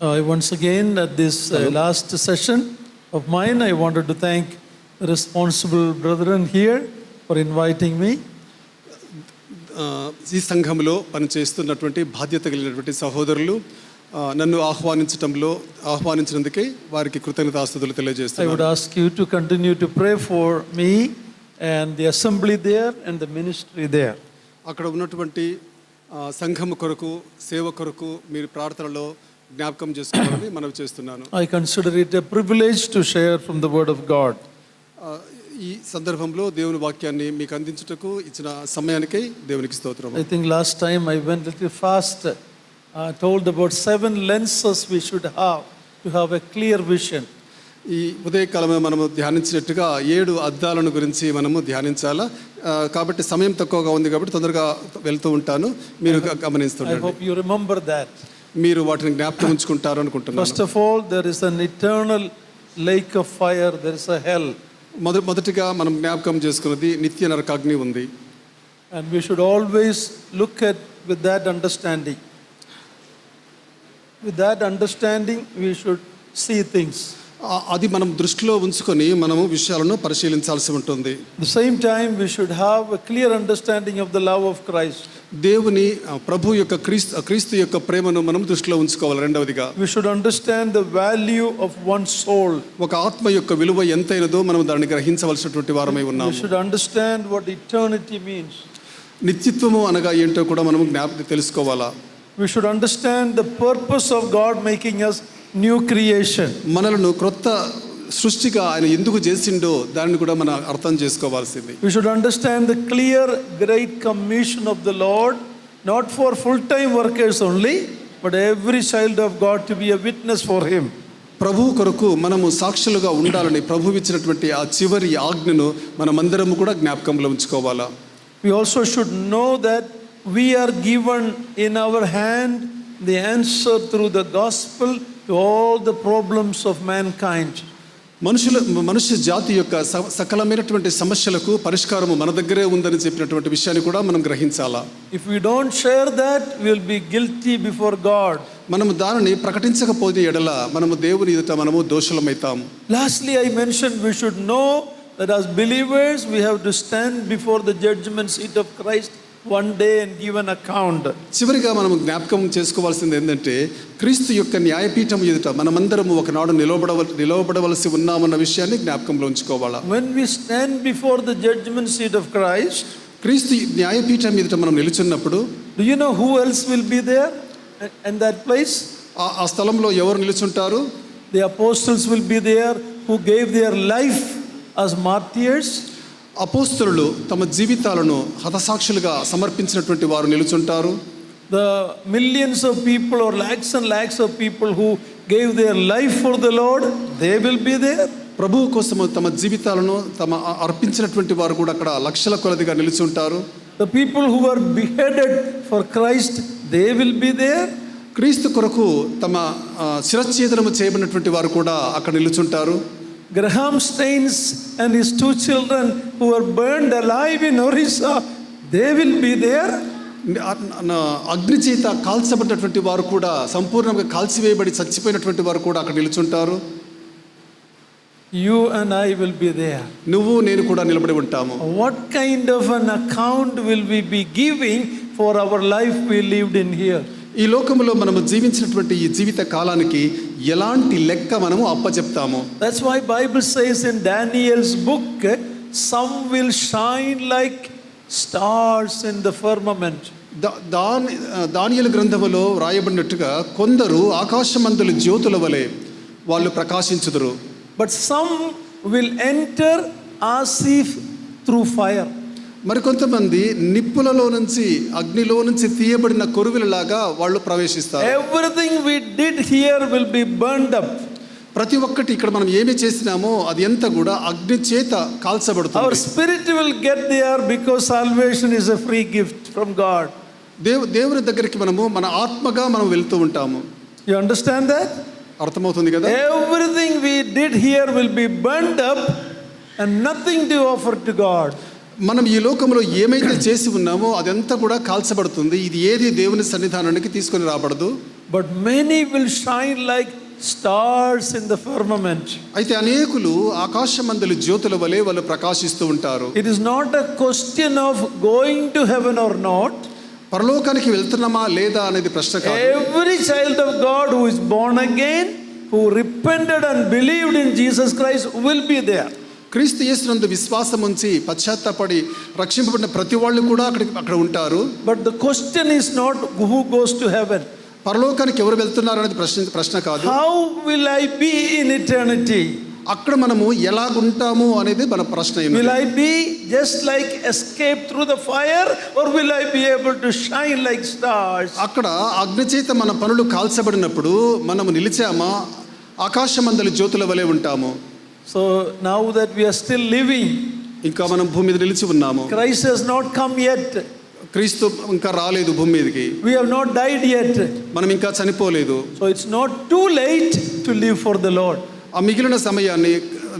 Once again, at this last session of mine, I wanted to thank the responsible brethren here for inviting me. ఈ సంఘంలో పనిచేస్తున్నటువంటి బాధ్యత కలిగినటువంటి సహోదరులు నన్ను ఆహ్వానించినందుకే వారికి కృతజ్ఞతాస్తుతులు తెలియజేస్తున్నాను. I would ask you to continue to pray for me and the assembly there and the ministry there. అక్కడ ఉన్నటువంటి సంఘం కొరకు సేవ కొరకు మీరు ప్రార్థనలో జ్ఞాపకం చేసుకోవాలని మనవి చేస్తున్నాను. I consider it a privilege to share from the word of God. ఈ సందర్భంలో దేవుని వాక్యాన్ని మీకు అందించుటకు ఇచ్చిన సమయానికై దేవునికి స్తోత్రం. I think last time I went a little fast, told about 7 lenses we should have to have a clear vision. ఈ ఉదయకాలమే మనము ధ్యానించినట్టుగా 7 అద్దాలను గురించి మనము ధ్యానించాలా. కాబట్టి సమయం తక్కువగా ఉంది కాబట్టి తొందరగా వెళ్తూ ఉంటాను, మీరు గమనిస్తుండండి. I hope you remember that. మీరు వాటిని జ్ఞాపకం ఉంచుకుంటారు అనుకుంటున్నాను. First of all, there is an eternal lake of fire, there is a hell. మొదటిగా మనం జ్ఞాపకం చేసుకున్నది నిత్య నరకాగ్ని ఉంది. And we should always look at with that understanding. With that understanding, we should see things. అది మనం దృష్టిలో ఉంచుకొని మనము విషయాలను పరిశీలించాల్సి ఉంటుంది. At the same time, we should have a clear understanding of the love of Christ. దేవుని ప్రభు యొక్క క్రీస్తు యొక్క ప్రేమను మనం దృష్టిలో ఉంచుకోవాలి. రెండవదిగా we should understand the value of one soul. ఒక ఆత్మ యొక్క విలువ ఎంతైనదో మనం దాన్ని గ్రహించవలసినటువంటి వారమై ఉన్నాము. we should understand what eternity means. నిత్యత్వము అనగా ఏంటో కూడా మనం తెలుసుకోవాలా. we should understand the purpose of God making us new creation. మనలను క్రొత్త సృష్టిగా ఆయన ఎందుకు చేసిండో దాన్ని కూడా మనం అర్థం చేసుకోవాల్సింది. we should understand the clear great commission of the Lord, not for full time workers only, but every child of God to be a witness for him. ప్రభు కొరకు మనము సాక్షులుగా ఉండాలని ప్రభువు ఇచ్చినటువంటి ఆ చివరి ఆజ్ఞను మనమందరము కూడా జ్ఞాపకంలో ఉంచుకోవాలా. we also should know that we are given in our hand the answer through the gospel to all the problems of mankind. మనుష్య జాతి యొక్క సకలమైనటువంటి సమస్యలకు పరిష్కారము మన దగ్గరే ఉందని చెప్పినటువంటి విషయాన్ని కూడా మనం గ్రహించాలా. if we don't share that, we will be guilty before God. మనము దానిని ప్రకటించకపోతే ఎడల మనము దేవుని ఎదుట మనము దోషులమైతాము. lastly, I mentioned we should know that as believers we have to stand before the judgment seat of Christ one day and give an account. చివరిగా మనం జ్ఞాపకం చేసుకోవాల్సింది ఏంటంటే క్రీస్తు యొక్క న్యాయపీఠం ఎదుట మనమందరము ఒకనాడు నిలవబడవలసి ఉన్నామన్న విషయాన్ని జ్ఞాపకంలో ఉంచుకోవాలా. when we stand before the judgment seat of Christ, క్రీస్తు న్యాయపీఠం ఎదుట మనం నిలుచున్నప్పుడు do you know who else will be there in that place? ఆ స్థలంలో ఎవరు నిలుచుంటారు? the apostles will be there who gave their life as martyrs. అపోస్తలులు తమ జీవితాలను హతసాక్షులుగా సమర్పించినటువంటి వారు నిలుచుంటారు. the millions of people or lakhs and lakhs of people who gave their life for the Lord, they will be there. ప్రభువు కోసం తమ జీవితాలను అర్పించినటువంటి వారు కూడా అక్కడ లక్షల కొలదిగా నిలుచుంటారు. the people who were beheaded for Christ, they will be there. క్రీస్తు కొరకు తమ శిరచ్ఛేదనము చేయబడినటువంటి వారు కూడా అక్కడ నిలుచుంటారు. Graham Staines and his 2 children who were burned alive in Orissa, they will be there. అగ్ని చేత కాల్చబడినటువంటి వారు కూడా సంపూర్ణంగా కాల్చివేయబడి చచ్చిపోయినటువంటి వారు కూడా అక్కడ నిలుచుంటారు. you and I will be there. నువ్వు నేను కూడా నిలబడి ఉంటాము. what kind of an account will we be giving for our life we lived in here? ఈ లోకంలో మనము జీవించినటువంటి ఈ జీవిత కాలానికి ఎలాంటి లెక్క మనము అప్పచెప్తాము. that's why Bible says in Daniel's book, some will shine like stars in the firmament. దానియేలు గ్రంథములో రాయబడినట్టుగా కొందరు ఆకాశమందుల జ్యోతుల వలె వాళ్ళు ప్రకాశించుదురు. but some will enter as if through fire. మరికొంతమంది నిప్పులలో నుంచి అగ్నిలో నుంచి తీయబడిన కొరువిలలాగా వాళ్ళు ప్రవేశిస్తారు. everything we did here will be burned up. ప్రతి ఒక్కటి ఇక్కడ మనం ఏమి చేసినామో అది ఎంత కూడా అగ్ని చేత కాల్చబడుతుంది. our spirit will get there because salvation is a free gift from God. దేవుని దగ్గరికి మనము మన ఆత్మగా మనం వెళ్తూ ఉంటాము. you understand that? అర్థమవుతుంది కదా? everything we did here will be burned up and nothing to offer to God. మనం ఈ లోకంలో ఏమైతే చేసి ఉన్నామో అదంతా కూడా కాల్చబడుతుంది. ఇది ఏది దేవుని సన్నిధానానికి తీసుకొని రాబడదు. but many will shine like stars in the firmament. అయితే అనేకులు ఆకాశమందలి జ్యోతుల వలె వాళ్ళు ప్రకాశిస్తూ ఉంటారు. It is not a question of going to heaven or not. పరలోకానికి వెళ్తున్నామా లేదా అనేది ప్రశ్న కాదు. Every child of God who is born again, who repented and believed in Jesus Christ will be there. క్రీస్తు యేసునందు విశ్వాసం ఉంచి పశ్చాత్తాపడి రక్షింపబడిన ప్రతి వాళ్ళు కూడా అక్కడ ఉంటారు. But the question is not who goes to heaven. పరలోకానికి ఎవరు వెళ్తున్నారు అనేది ప్రశ్న కాదు. How will I be in eternity? అక్కడ మనము ఎలాగుంటాము అనేది మన ప్రశ్న. Will I be just like escape through the fire, or will I be able to shine like stars? అక్కడ అగ్నిచేత మన పనులు కాల్చబడినప్పుడు మనము నిలిచామా ఆకాశమందలి జ్యోతుల వలె ఉంటాము. So now that we are still living, ఇంకా మనం భూమి మీద నిలిచి ఉన్నాము. Christ has not come yet. క్రీస్తు ఇంకా రాలేదు భూమి మీదకి. We have not died yet. మనం ఇంకా చనిపోలేదు. So it's not too late to live for the Lord. ఆ మిగిలిన సమయాన్ని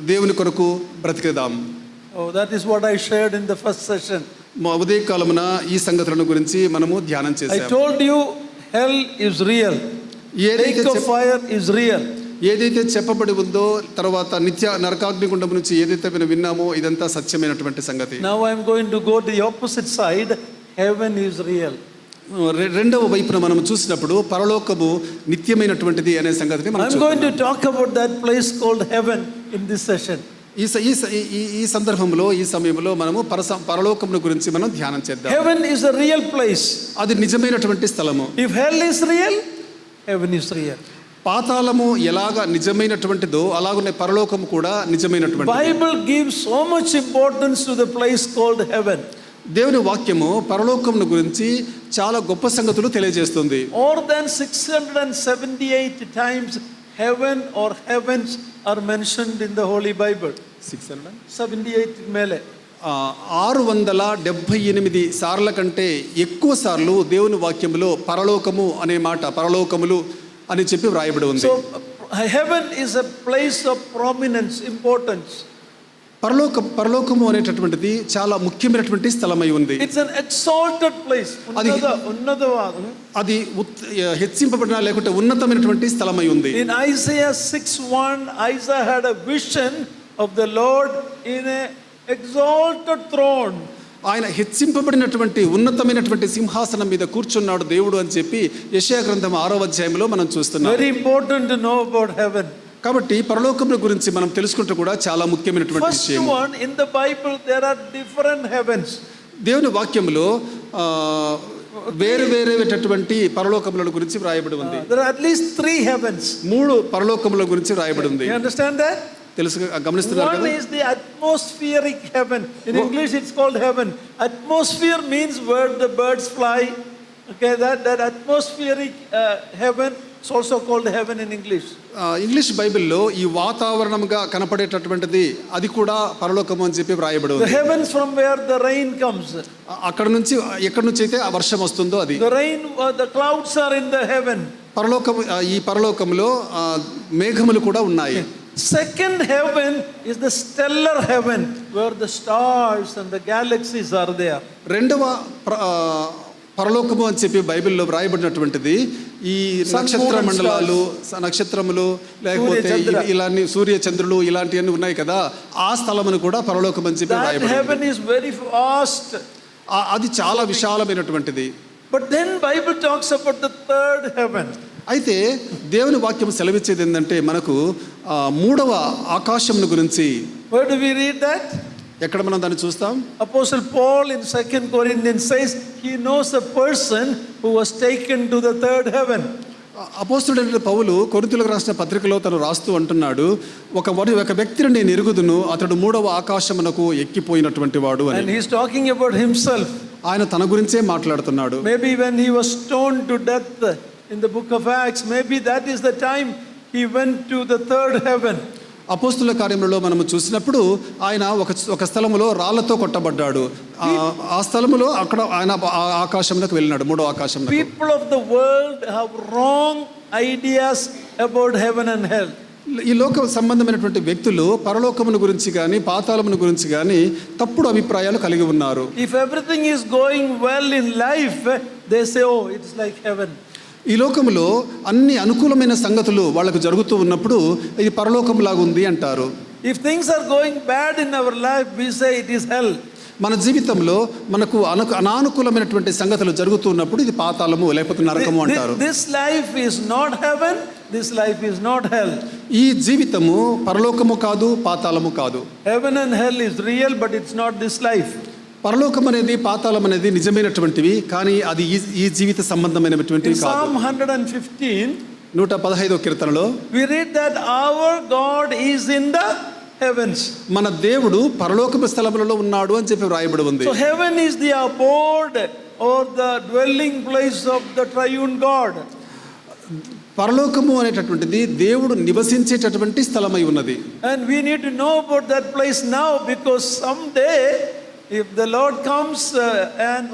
దేవుని కొరకు బ్రతికేదాం. Oh, that is what I shared in the first session. మా ఉదయకాలమున ఈ సంగతులను గురించి మనము ధ్యానం I చేశాము. told you hell is real. Lake of fire is real. ఏదైతే చెప్పబడి ఉందో తర్వాత నిత్య నరకాగ్నిగుండం నుంచి ఏదైతే మనం విన్నామో ఇదంతా సత్యమైనటువంటి సంగతి. Now I am going to go to the opposite side. Heaven is real. రెండవ వైపున మనం చూసినప్పుడు పరలోకము నిత్యమైనటువంటిది అనే సంగతిని మనం I'm going to talk about that place called heaven in this session. ఈ సందర్భంలో ఈ సమయంలో మనము పరలోకమును గురించి మనం ధ్యానం చేద్దాం. Heaven is a real place. అది నిజమైనటువంటి స్థలము. If hell is real, heaven is real. పాతాళము ఎలాగా నిజమైనటువంటిదో అలాగనే పరలోకము కూడా నిజమైనటువంటిది. Bible gives so much importance to the place called heaven. దేవుని వాక్యము పరలోకమును గురించి చాలా గొప్ప సంగతులు తెలియజేస్తుంది. More than 678 times heaven or heavens are mentioned in the Holy Bible. 678 mele. 678 సార్ల కంటే ఎక్కువ సార్లు దేవుని వాక్యములో పరలోకము అనే మాట పరలోకములు అని చెప్పి వ్రాయబడి ఉంది. So heaven is a place of prominence, importance. పరలోకము అనేటటువంటిది చాలా ముఖ్యమైనటువంటి స్థలమై ఉంది. It's an exalted place. అది హెచ్చింపబడిన లేకుంటే ఉన్నతమైనటువంటి స్థలమై ఉంది. In Isaiah 6:1, Isaiah had a vision of the Lord in a exalted throne. ఆయన హెచ్చింపబడినటువంటి ఉన్నతమైనటువంటి సింహాసనం మీద కూర్చున్నాడు దేవుడు అని చెప్పి యెషయా గ్రంథం 6వ అధ్యాయంలో మనం చూస్తున్నాం. Very important to know about heaven. కాబట్టి పరలోకం గురించి మనం తెలుసుకుంటే కూడా చాలా ముఖ్యమైనటువంటి విషయం. First one, in the Bible there are different heavens. దేవుని వాక్యంలో వేరేటువంటి పరలోకముల గురించి వ్రాయబడి ఉంది. There are at least 3 heavens. 3 పరలోకముల గురించి వ్రాయబడి ఉంది. You understand that? తెలుసు గమనిస్తున్నారు కదా? One is the atmospheric heaven. In English it's called heaven. Atmosphere means where the birds fly. Okay, that atmospheric heaven is also called heaven in English. English బైబిల్లో ఈ వాతావరణంగా కనపడేటటువంటిది అది కూడా పరలోకము అని చెప్పి వ్రాయబడి ఉంది. The heavens from where the rain comes. అక్కడ నుంచి ఎక్కడి నుంచి అయితే ఆ వర్షం వస్తుందో అది. The rain, the clouds are in the heaven. ఈ పరలోకంలో మేఘములు కూడా ఉన్నాయి. Second heaven is the stellar heaven where the stars and the galaxies are there. రెండవ పరలోకము అని చెప్పి బైబిల్లో వ్రాయబడినటువంటిది ఈ నక్షత్ర మండలాలు నక్షత్రములు లేకపోతే ఇలాంటి సూర్య చంద్రులు ఇలాంటివన్నీ ఉన్నాయి కదా ఆ స్థలమును కూడా పరలోకం అని చెప్పి వ్రాయబడింది. Heaven is very vast. అది చాలా విశాలమైనటువంటిది. But then Bible talks about the third heaven. అయితే దేవుని వాక్యం సెలవిచ్చేది ఏంటంటే మనకు 3వ ఆకాశమును గురించి. Where do we read that? ఎక్కడ మనం దాన్ని చూస్తాం? Apostle Paul in 2 Corinthians says he knows a person who was taken to the third heaven. అపోస్తలుడైన పౌలు కొరింథీయులకు రాసిన పత్రికలో తను రాస్తూ అంటున్నాడు ఒక వ్యక్తిని నేను ఎరుగుదును అతడు 3వ ఆకాశమునకు ఎక్కిపోయినటువంటి వాడు అని. And he is talking about himself. ఆయన తన గురించే మాట్లాడుతున్నాడు. Maybe when he was stoned to death in the book of Acts, maybe that is the time he went to the third heaven. అపోస్తుల కార్యములలో మనము చూసినప్పుడు ఆయన ఒక స్థలములో రాళ్లతో కొట్టబడ్డాడు. ఆ స్థలములో అక్కడ ఆయన ఆకాశంలోకి వెళ్ళినాడు 3వ ఆకాశంలోకి. People of the world have wrong ideas about heaven and hell. ఈ లోక సంబంధమైనటువంటి వ్యక్తులు పరలోకమును గురించి కానీ పాతాళమును గురించి కానీ తప్పుడు అభిప్రాయాలు కలిగి ఉన్నారు. If everything is going well in life, they say, oh, it's like heaven. ఈ లోకంలో అన్ని అనుకూలమైన సంగతులు వాళ్ళకు జరుగుతూ ఉన్నప్పుడు ఇది పరలోకంలాగా ఉంది అంటారు. If things are going bad in our life, we say it is hell. మన జీవితంలో మనకు అనానుకూలమైనటువంటి సంగతులు జరుగుతూ ఉన్నప్పుడు ఇది పాతాళము లేకపోతే నరకము అంటారు. This life is not heaven, this life is not hell. ఈ జీవితము పరలోకము కాదు, పాతాళము కాదు. Heaven and hell is real, but it's not this life. పరలోకం అనేది పాతాళం అనేది నిజమైనటువంటివి, కానీ అది ఈ జీవిత సంబంధమైనటువంటివి In కాదు. Psalm 115, 115వ కీర్తనలో we read that our God is in the heavens. మన దేవుడు పరలోకపు స్థలములలో ఉన్నాడు అని చెప్పి వ్రాయబడి ఉంది. So heaven is the abode or the dwelling place of the triune God. పరలోకము అనేటటువంటిది దేవుడు నివసించేటటువంటి స్థలమై ఉన్నది. And we need to know about that place now, because someday if the Lord comes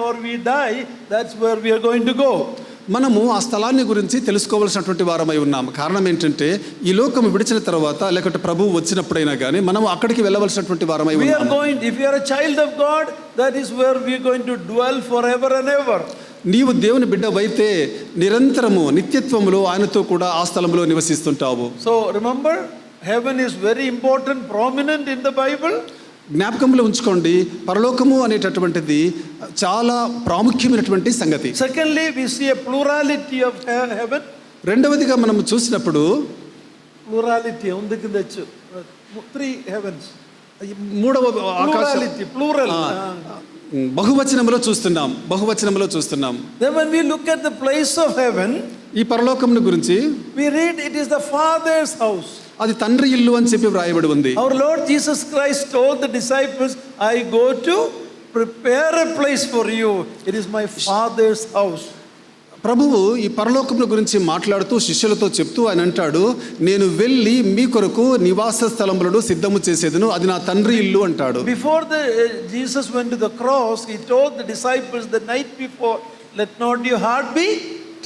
or we die, that's where we are going to go. మనము ఆ స్థలాన్ని గురించి తెలుసుకోవాల్సినటువంటి వారమై ఉన్నాం. కారణం ఏంటంటే ఈ లోకం విడిచిన తర్వాత లేకపోతే ప్రభువు వచ్చినప్పుడైనా కానీ మనం అక్కడికి వెళ్ళవలసినటువంటి వారమై We are ఉన్నాం. going, if you are a child of God, that is where we are going to dwell forever and ever. నీవు దేవుని బిడ్డవైతే నిరంతరము నిత్యత్వములో ఆయనతో కూడా ఆ స్థలంలో నివసిస్తుంటావు. So remember, heaven is very important, prominent in the Bible. జ్ఞాపకంలో ఉంచుకోండి, పరలోకము అనేటటువంటిది చాలా ప్రాముఖ్యమైనటువంటి సంగతి. Secondly, we see a plurality of heaven. రెండవదిగా మనం చూసినప్పుడు Plurality ఉంది కింద 3 heavens. మూడవ ఆకాశం Plurality, plural. బహువచనములో చూస్తున్నాం. Then when we look at the place of heaven, ఈ పరలోకమును గురించి we read it is the Father's house. అది తండ్రి ఇల్లు అని చెప్పి వ్రాయబడి ఉంది. Our Lord Jesus Christ told the disciples, I go to prepare a place for you. It is my Father's house. ప్రభువు ఈ పరలోకమును గురించి మాట్లాడుతూ శిష్యులతో చెప్తూ ఆయన అంటాడు, నేను వెళ్ళి మీ కొరకు నివాస స్థలములను సిద్ధము చేసేదను, అది నా తండ్రి ఇల్లు అంటాడు. Before Jesus went to the cross, he told the disciples the night before, let not your heart be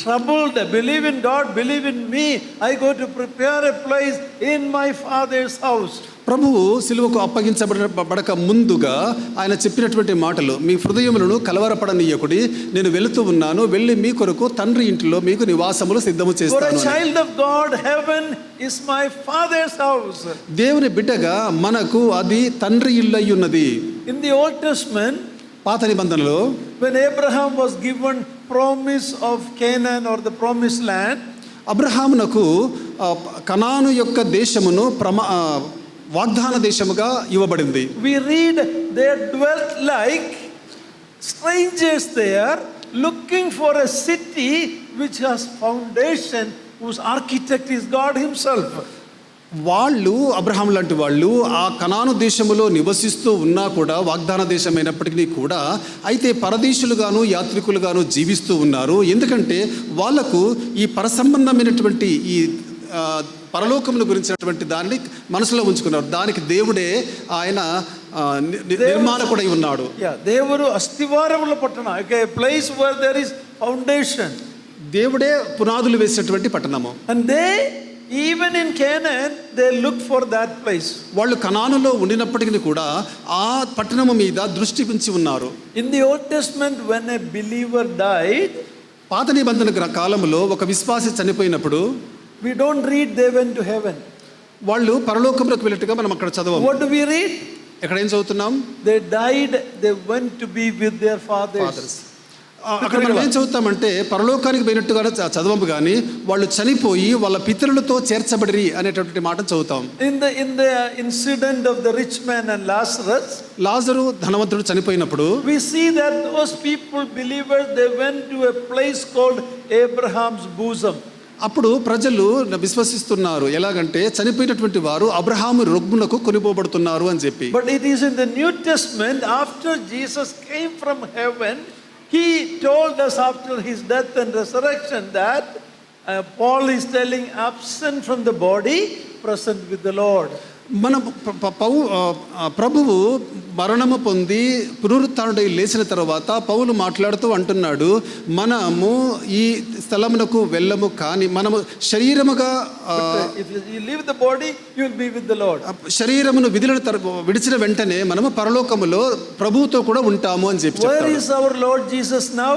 troubled. Believe in God, believe in me. I go to prepare a place in my Father's house. ప్రభువు సిలువకు అప్పగించబడక ముందుగా ఆయన చెప్పినటువంటి మాటలు, మీ హృదయములను కలవరపడనీయకుడి, నేను వెళుతూ ఉన్నాను, వెళ్ళి మీ కొరకు తండ్రి ఇంటిలో మీకు నివాసములు సిద్ధము For a చేస్తాను. child of God, heaven is my Father's house. దేవుని బిడ్డగా మనకు అది తండ్రి ఇల్లు అయి ఉన్నది. In the Old Testament, పాత నిబంధనలో when Abraham was given promise of Canaan or the promised land, అబ్రహామునకు కనాను యొక్క దేశమును వాగ్దాన దేశముగా ఇవ్వబడింది. we read they dwelt like strangers there, looking for a city which has foundation, whose architect is God himself. వాళ్ళు Abraham లాంటి వాళ్ళు ఆ కనాను దేశములో నివసిస్తూ ఉన్నా కూడా, వాగ్దాన దేశం అయినప్పటికీ కూడా, అయితే పరదేశులుగాను యాత్రికులుగాను జీవిస్తూ ఉన్నారు. ఎందుకంటే వాళ్లకు ఈ పరసంబంధమైనటువంటి ఈ పరలోకమును గురించినటువంటి దాన్ని మనసులో ఉంచుకున్నారు. దానికి దేవుడే ఆయన నిర్మాణకుడై ఉన్నాడు. దేవుడు అస్థివారముల పట్టణ, a place where there is foundation. దేవుడే పునాదులు వేసినటువంటి పట్టణము. And they, even in Canaan, they look for that place. వాళ్ళు కనానులో ఉండినప్పటికీ కూడా ఆ పట్టణము మీద దృష్టి ఉంచి ఉన్నారు. In the Old Testament, when a believer died, పాత నిబంధన కాలంలో ఒక విశ్వాసి చనిపోయినప్పుడు we don't read they went to heaven. వాళ్ళు పరలోకంలోకి వెళ్ళట్టుగా మనం అక్కడ చదవము. What do we read? ఎక్కడ ఏం చదువుతున్నాం? They died, they went to be with their fathers. అక్కడ మనం ఏం చదువుతామంటే పరలోకానికి పోయినట్టుగా చదవము, కానీ వాళ్ళు చనిపోయి వాళ్ళ పితరులతో చేర్చబడిరి అనేటటువంటి మాట చదువుతాం. In the incident of the rich man and Lazarus, లాజరు ధనవంతుడు చనిపోయినప్పుడు we see that those people, believers, they went to a place called Abraham's bosom. అప్పుడు ప్రజలు విశ్వసిస్తున్నారు, ఎలాగంటే చనిపోయినటువంటి వారు అబ్రహాము రొమ్మునకు కొనిపోబడుతున్నారు అని చెప్పి. But it is in the New Testament, after Jesus came from heaven, he told us after his death and resurrection that Paul is telling, absent from the body, present with the Lord. మన ప్రభువు మరణము పొంది పునరుత్థానుడై లేచిన తర్వాత పౌలు మాట్లాడుతూ అంటున్నాడు, మనము ఈ స్థలమునకు వెళ్ళము, కానీ మనము శరీరముగా if you leave the body, you will be with the Lord. శరీరమును విడిచిన వెంటనే మనము పరలోకములో ప్రభువుతో కూడా ఉంటాము అని చెప్పి చెప్తాడు. Where is our Lord Jesus now?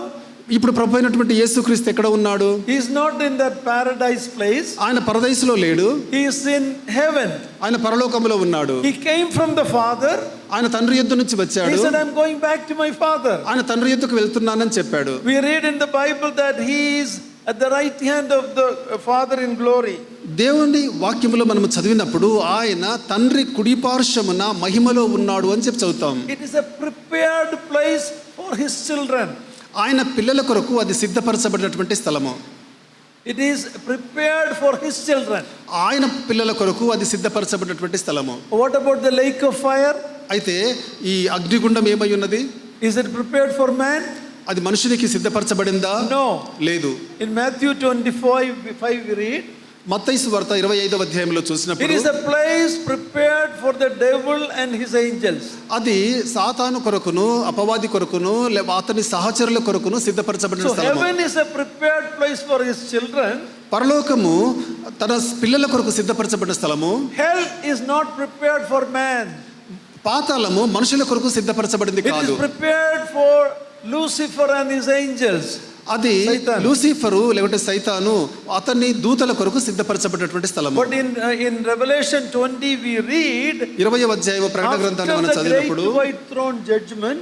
ఇప్పుడు ప్రభు అయినటువంటి యేసుక్రీస్తు ఎక్కడ ఉన్నాడు? He is not in that paradise place. ఆయన పరదైసులో లేడు, He is in heaven. ఆయన పరలోకములో ఉన్నాడు. He came from the Father. ఆయన తండ్రి యొద్ద నుంచి He వచ్చాడు. said, I'm going back to my Father. ఆయన తండ్రి యొద్దకు వెళ్తున్నానని చెప్పాడు. We read in the Bible that he is at the right hand of the Father in glory. దేవుని వాక్యములో మనం చదివినప్పుడు ఆయన తండ్రి కుడిపార్శ్వమున మహిమలో ఉన్నాడు అని చెప్పి చదువుతాం. It is a prepared place for his children. ఆయన పిల్లల కొరకు అది సిద్ధపరచబడినటువంటి స్థలము. It is prepared for his children. ఆయన పిల్లల కొరకు అది సిద్ధపరచబడినటువంటి స్థలము. What about the lake of fire? అయితే ఈ అగ్నిగుండం ఏమై ఉన్నది? Is it prepared for man? అది మనుషునికి సిద్ధపరచబడిందా? No. లేదు. In Matthew 25 we read, మత్తయి సువార్త 25వ అధ్యాయంలో it చూసినప్పుడు is a place prepared for the devil and his angels. అది సాతాను కొరకును అపవాది కొరకును అతని సహచరుల కొరకును సిద్ధపరచబడిన So స్థలము. heaven is a prepared place for his children. పరలోకము తన పిల్లల కొరకు సిద్ధపరచబడిన స్థలము. Hell is not prepared for man. పాతాళము మనుషుల కొరకు సిద్ధపరచబడింది It కాదు. is prepared for Lucifer and his angels. అది సైతాను. లూసిఫరు లేకుంటే సైతాను అతన్ని దూతల కొరకు సిద్ధపరచబడినటువంటి స్థలము. But in Revelation 20 we read, 20వ అధ్యాయం ప్రకటన గ్రంథాన్ని మనం after the great చదివినప్పుడు white throne judgment,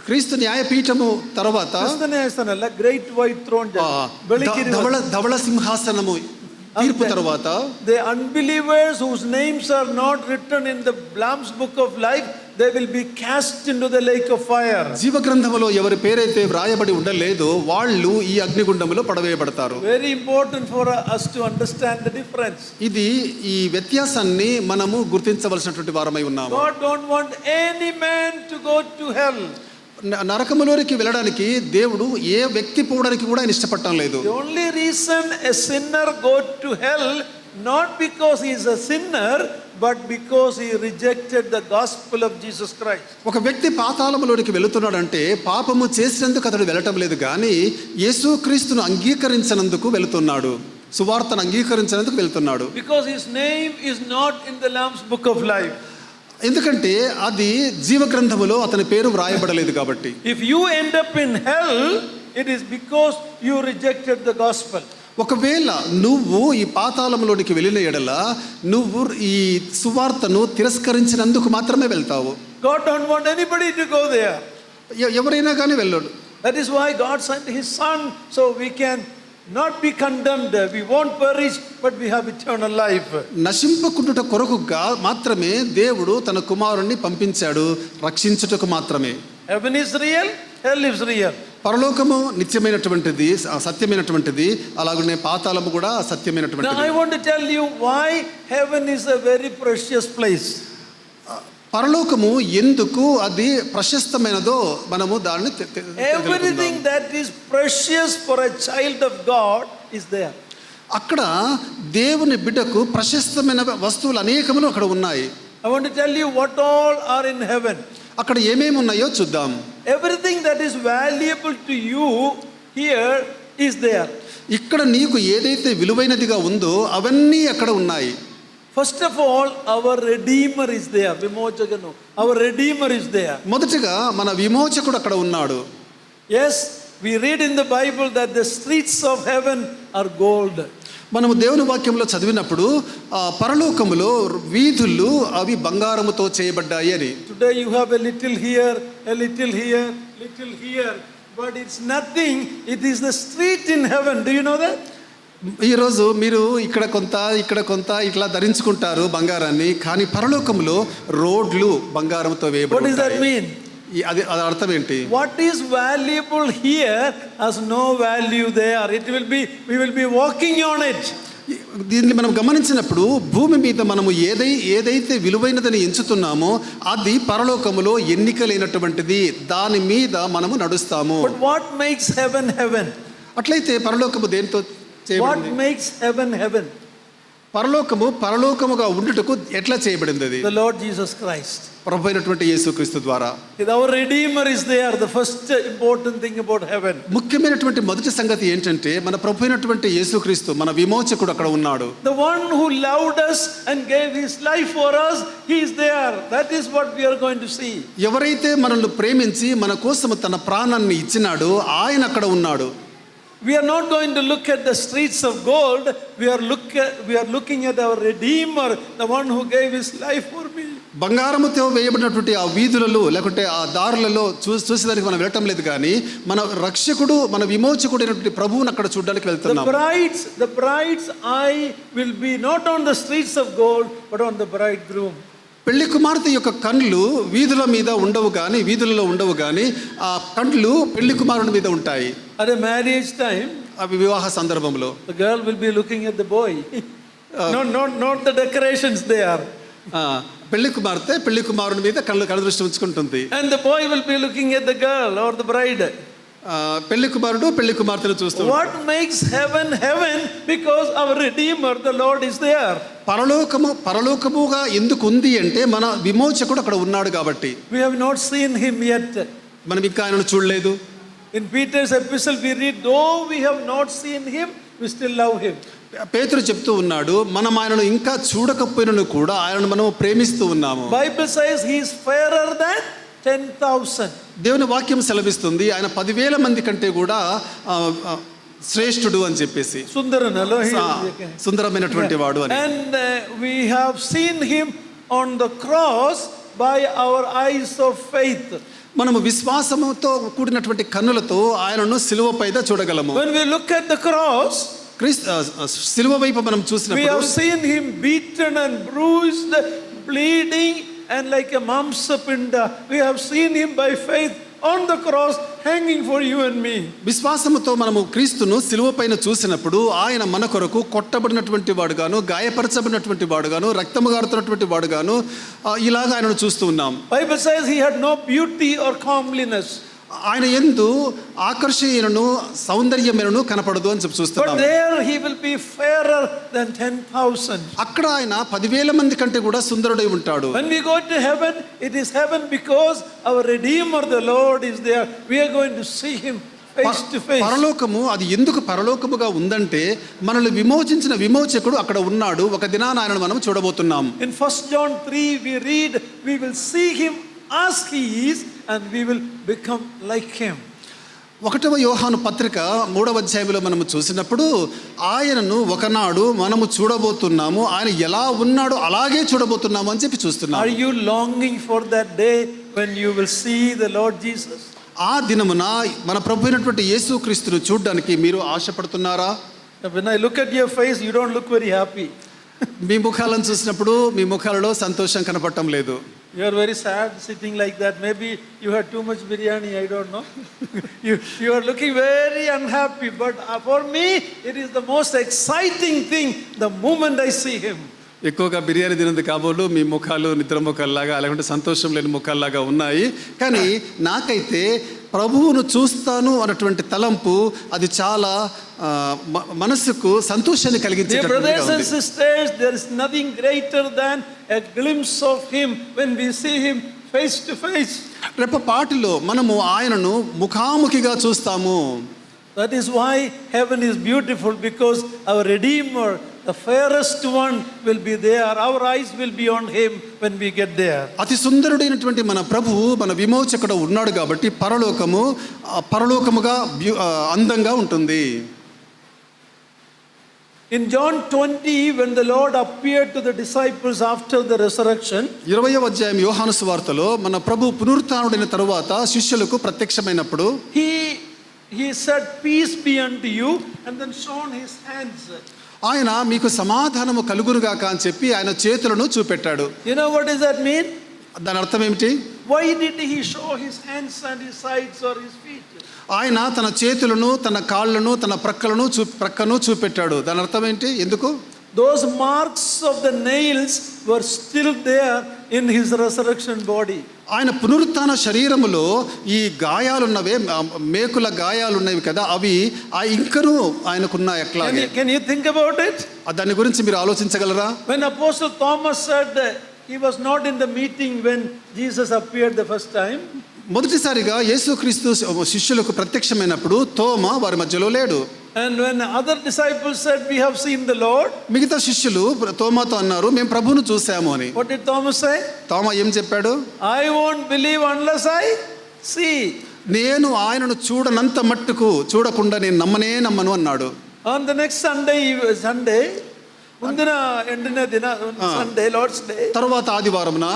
క్రీస్తు న్యాయపీఠము తర్వాత క్రిస్తనే వేస్తానಲ್ಲ, great white throne judgment, ಬೆಳಕಿನ ధవళ సింహాసనము తీర్పు తర్వాత the unbelievers whose names are not written in the Lamb's book of life, they will be cast into the lake of fire. జీవ గ్రంథములో ఎవరి పేరైతే వ్రాయబడి ఉండలేదో వాళ్ళు ఈ అగ్నిగుండములో పడవేయబడతారు. Very important for us to understand the difference. ఇది ఈ వ్యత్యాసాన్ని మనము గుర్తించవలసినటువంటి వారమై ఉన్నాము. God don't want any man to go to hell. నరకములోనికి వెళ్ళడానికి దేవుడు ఏ వ్యక్తి పోవడానికి కూడా ఆయన ఇష్టపడటం లేదు. The only reason a sinner go to hell, not because he is a sinner, but because he rejected the gospel of Jesus Christ. ఒక వ్యక్తి పాతాళములోనికి వెళుతున్నాడంటే పాపము చేసినందుకు అతడు వెళ్ళటం లేదు, కానీ యేసుక్రీస్తును అంగీకరించినందుకు వెళుతున్నాడు, సువార్తను అంగీకరించినందుకు వెళ్తున్నాడు. Because his name is not in the Lamb's book of life. ఎందుకంటే అది జీవ గ్రంథములో అతని పేరు వ్రాయబడలేదు కాబట్టి. If you end up in hell, it is because you rejected the gospel. ఒకవేళ నువ్వు ఈ పాతాళంలోనికి వెళ్ళిన ఎడల నువ్వు ఈ సువార్తను తిరస్కరించినందుకు మాత్రమే వెళ్తావు. God don't want anybody to go there. ఎవరైనా కానీ వెళ్ళడు. That is why God sent his son, so we can not be condemned. We won't perish, but we have eternal life. నశింపకుండుట కొరకుగా మాత్రమే దేవుడు తన కుమారుణ్ణి పంపించాడు, రక్షించుటకు మాత్రమే. Heaven is real, hell is real. పరలోకము నిత్యమైనటువంటిది, సత్యమైనటువంటిది, అలాగనే పాతాళము కూడా Now సత్యమైనటువంటిది. I want to tell you why heaven is a very precious place. పరలోకము ఎందుకు అది ప్రశస్తమైనదో మనము దాన్ని Everything that is precious for a child of God is there. అక్కడ దేవుని బిడ్డకు ప్రశస్తమైన వస్తువులు అనేకములు అక్కడ ఉన్నాయి. I want to tell you what all are in heaven. అక్కడ ఏమేమి ఉన్నాయో చూద్దాం. Everything that is valuable to you here is there. ఇక్కడ నీకు ఏదైతే విలువైనదిగా ఉందో అవన్నీ అక్కడ ఉన్నాయి. First of all, our Redeemer is there. Vimochakanu. Our Redeemer is there. మొదటిగా మన విమోచకుడు అక్కడ ఉన్నాడు. Yes, we read in the Bible that the streets of heaven are gold. మనము దేవుని వాక్యంలో చదివినప్పుడు పరలోకములో వీధులు అవి బంగారముతో చేయబడ్డాయి అని. Today you have a little here, a little here, little here, but it's nothing. It is the street in heaven. Do you know that? ఈరోజు మీరు ఇక్కడ కొంత ఇట్లా ధరించుకుంటారు బంగారాన్ని, కానీ పరలోకంలో రోడ్లు బంగారంతో What does that వేయబడతాయి. mean? అది అర్థం ఏంటి? What is valuable here has no value there. We will be walking on it. దీన్ని మనం గమనించినప్పుడు భూమి మీద మనము ఏదైతే విలువైనదని ఎంచుతున్నామో అది పరలోకములో ఎన్నికలైనటువంటిది, దాని మీద మనము నడుస్తాము. But what makes heaven heaven? అట్లయితే పరలోకము దేనితో What makes heaven heaven? పరలోకముగా ఉండుటకు ఎట్లా చేయబడింది అది? The Lord Jesus Christ. ప్రభు అయినటువంటి యేసుక్రీస్తు ద్వారా. Our Redeemer is there. The first important thing about heaven. ముఖ్యమైనటువంటి మొదటి సంగతి ఏంటంటే మన ప్రభు అయినటువంటి యేసుక్రీస్తు మన విమోచకుడు అక్కడ ఉన్నాడు. The one who loved us and gave his life for us, he is there. That is what we are going to see. ఎవరైతే మనల్ని ప్రేమించి మన కోసం తన ప్రాణాన్ని ఇచ్చినాడో ఆయన అక్కడ ఉన్నాడు. We are not going to look at the streets of gold. We are looking at our Redeemer, the one who gave his life for me. బంగారముతో వేయబడినటువంటి ఆ వీధులలో లేకుంటే ఆ దారులలో చూసేదానికి మనం వెళ్ళటం లేదు, కానీ మన రక్షకుడు మన విమోచకుడు అయినటువంటి ప్రభువుని అక్కడ చూడడానికి వెళ్తున్నాం. The bride's eye will be not on the streets of gold, but on the bridegroom. పెళ్లి కుమార్తె యొక్క కళ్ళు వీధులలో ఉండవు కానీ ఆ కళ్ళు పెళ్లి కుమారుని మీద ఉంటాయి. At a marriage time, అవి వివాహ సందర్భంలో the girl will be looking at the boy. Not the decorations there. పెళ్లి కుమారుని మీద కళ్ళు దృష్టి ఉంచుకుంటుంది. And the boy will be looking at the girl or the bride. పెళ్లి కుమారుడు పెళ్లి కుమార్తెను చూస్తూ. What makes heaven heaven? Because our Redeemer, the Lord, is there. పరలోకముగా ఎందుకు ఉంది అంటే మన విమోచకుడు అక్కడ ఉన్నాడు కాబట్టి. We have not seen him yet. మనం ఇంకా ఆయనను చూడలేదు. In Peter's epistle we read, though we have not seen him, we still love him. పేతురు చెప్తూ ఉన్నాడు, మనం ఆయనను ఇంకా చూడకపోయినను కూడా ఆయనను మనం ప్రేమిస్తూ ఉన్నాము. Bible says he is fairer than 10,000. దేవుని వాక్యం సెలవిస్తుంది ఆయన 10,000 మంది కంటే కూడా శ్రేష్ఠుడు అని చెప్పేసి. సుందరమైనటువంటి వాడు అని. And we have seen him on the cross by our eyes of faith. మనము విశ్వాసముతో కూడినటువంటి కన్నులతో ఆయనను సిలువపై చూడగలము. When we look at the cross, సిలువ వైపు మనం చూసినప్పుడు we have seen him beaten and bruised, bleeding and like a mamsapinda. We have seen him by faith on the cross hanging for you and me. విశ్వాసముతో మనము క్రీస్తును సిలువ పైన చూసినప్పుడు ఆయన మన కొరకు కొట్టబడినటువంటి వాడుగాను, గాయపరచబడినటువంటి వాడుగాను, రక్తము గారుతున్నటువంటి వాడుగాను ఇలాగ ఆయనను చూస్తూ ఉన్నాం. Bible says he had no beauty or comeliness. ఆయన యందు ఆకర్షణీయను సౌందర్యమును కనపడదు అని చూస్తున్నాం. But there he will be fairer than 10,000. అక్కడ ఆయన 10,000 మంది కంటే కూడా సుందరుడై ఉంటాడు. When we go to heaven, it is heaven because our Redeemer, the Lord, is there. We are going to see him face to face. పరలోకము అది ఎందుకు పరలోకముగా ఉందంటే మనల్ని విమోచించిన విమోచకుడు అక్కడ ఉన్నాడు. ఒక దినాన ఆయనను మనం చూడబోతున్నాం. In 1 John 3 we read, we will see him as he is and we will become like him. 1వ యోహాను పత్రిక 3వ అధ్యాయంలో మనము చూసినప్పుడు ఆయనను ఒకనాడు మనము చూడబోతున్నాము, ఆయన ఎలా ఉన్నాడో అలాగే చూడబోతున్నాము అని చెప్పి చూస్తున్నాము. Are you longing for that day when you will see the Lord Jesus? ఆ దినమున మన ప్రభు అయినటువంటి యేసుక్రీస్తును చూడడానికి మీరు ఆశపడుతున్నారా? When I look at your face, you don't look very happy. మీ ముఖాలను చూసినప్పుడు మీ ముఖాలలో సంతోషం కనపడటం లేదు. You are very sad sitting like that. Maybe you had too much biryani, I don't know. You are looking very unhappy. But for me, it is the most exciting thing the moment I see him. ఎక్కువగా బిర్యానీ తినది కాబోలు మీ ముఖాలు నిద్ర ముఖాల్లాగా లేకుంటే సంతోషం లేని ముఖాల్లాగా ఉన్నాయి. కానీ నాకైతే ప్రభువును చూస్తాను అన్నటువంటి తలంపు అది చాలా మనసుకు సంతోషాన్ని కలిగించేటట్టుగా ఉంది. Brothers and sisters, there is nothing greater than a glimpse of him when we see him face to face. రెప్పపాటులో మనము ఆయనను ముఖాముఖిగా చూస్తాము. That is why heaven is beautiful, because our Redeemer, the fairest one, will be there. Our eyes will be on him when we get there. అతి సుందరుడైనటువంటి మన ప్రభువు మన విమోచకుడు ఉన్నాడు కాబట్టి పరలోకముగా అందంగా ఉంటుంది. In John 20, when the Lord appeared to the disciples after the resurrection, 20వ అధ్యాయం యోహాను సువార్తలో మన ప్రభు పునరుత్థానుడైన తరువాత శిష్యులకు ప్రత్యక్షమైనప్పుడు he said, peace be unto you, and then shown his hands. ఆయన మీకు సమాధానము కలుగునుగాక అని చెప్పి ఆయన చేతులను చూపెట్టాడు. You know what does that mean? దాని అర్థం ఏమిటి? Why did he show his hands and his sides or his feet? ఆయన తన చేతులను తన కాళ్ళను తన ప్రక్కను చూపెట్టాడు. దాని అర్థం ఏంటి? ఎందుకు? Those marks of the nails were still there in his resurrection body. ఆయన పునరుత్థాన శరీరములో ఈ గాయాలున్నవే, మేకుల గాయాలున్నవి కదా, అవి ఆ ఇంకను ఆయనకున్న ఎట్లాగే. Can you think about it? దాని గురించి మీరు ఆలోచించగలరా? When Apostle Thomas said he was not in the meeting when Jesus appeared the first time. మొదటిసారిగా యేసుక్రీస్తు శిష్యులకు ప్రత్యక్షమైనప్పుడు తోమా వారి మధ్యలో లేడు. And when other disciples said, we have seen the Lord. మిగతా శిష్యులు తోమాతో అన్నారు, మేము ప్రభువును చూసాము అని. What did Thomas say? తోమా ఏం చెప్పాడు? I won't believe unless I see. నేను ఆయనను చూడనంత మట్టుకు చూడకుండా నేను నమ్మను అన్నాడు. On the next Sunday, ముందున ఎండిన దిన Sunday, Lord's Day. తర్వాత ఆదివారమున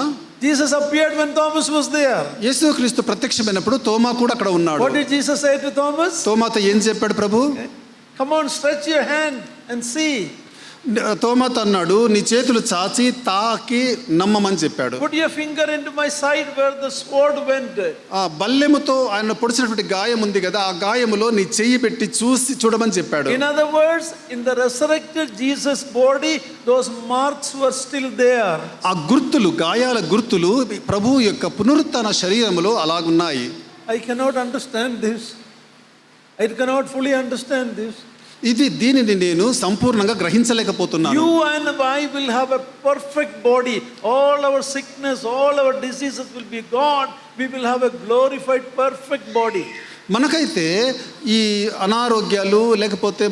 Jesus appeared when Thomas was there. యేసుక్రీస్తు ప్రత్యక్షమైనప్పుడు తోమా కూడా అక్కడ ఉన్నాడు. What did Jesus say to Thomas? తోమాతో ఏం చెప్పాడు ప్రభు? Come on, stretch your hand and see. తోమాతో అన్నాడు, నీ చేతులు చాచి తాకి నమ్మమని చెప్పాడు. Put your finger into my side where the sword went. ఆ బల్లెముతో ఆయన పొడిచినటువంటి గాయం ఉంది కదా, ఆ గాయములో నీ చెయ్యి పెట్టి చూడమని చెప్పాడు. In other words, in the resurrected Jesus body, those marks were still there. ఆ గుర్తులు, గాయాల గుర్తులు ప్రభు యొక్క పునరుత్థాన శరీరములో అలాగున్నాయి. I cannot understand this. I cannot fully understand this. దీనిని నేను సంపూర్ణంగా గ్రహించలేకపోతున్నాను. You and I will have a perfect body. All our sickness, all our diseases will be gone. We will have a glorified perfect body. మనకైతే ఈ అనారోగ్యాలు లేకపోతే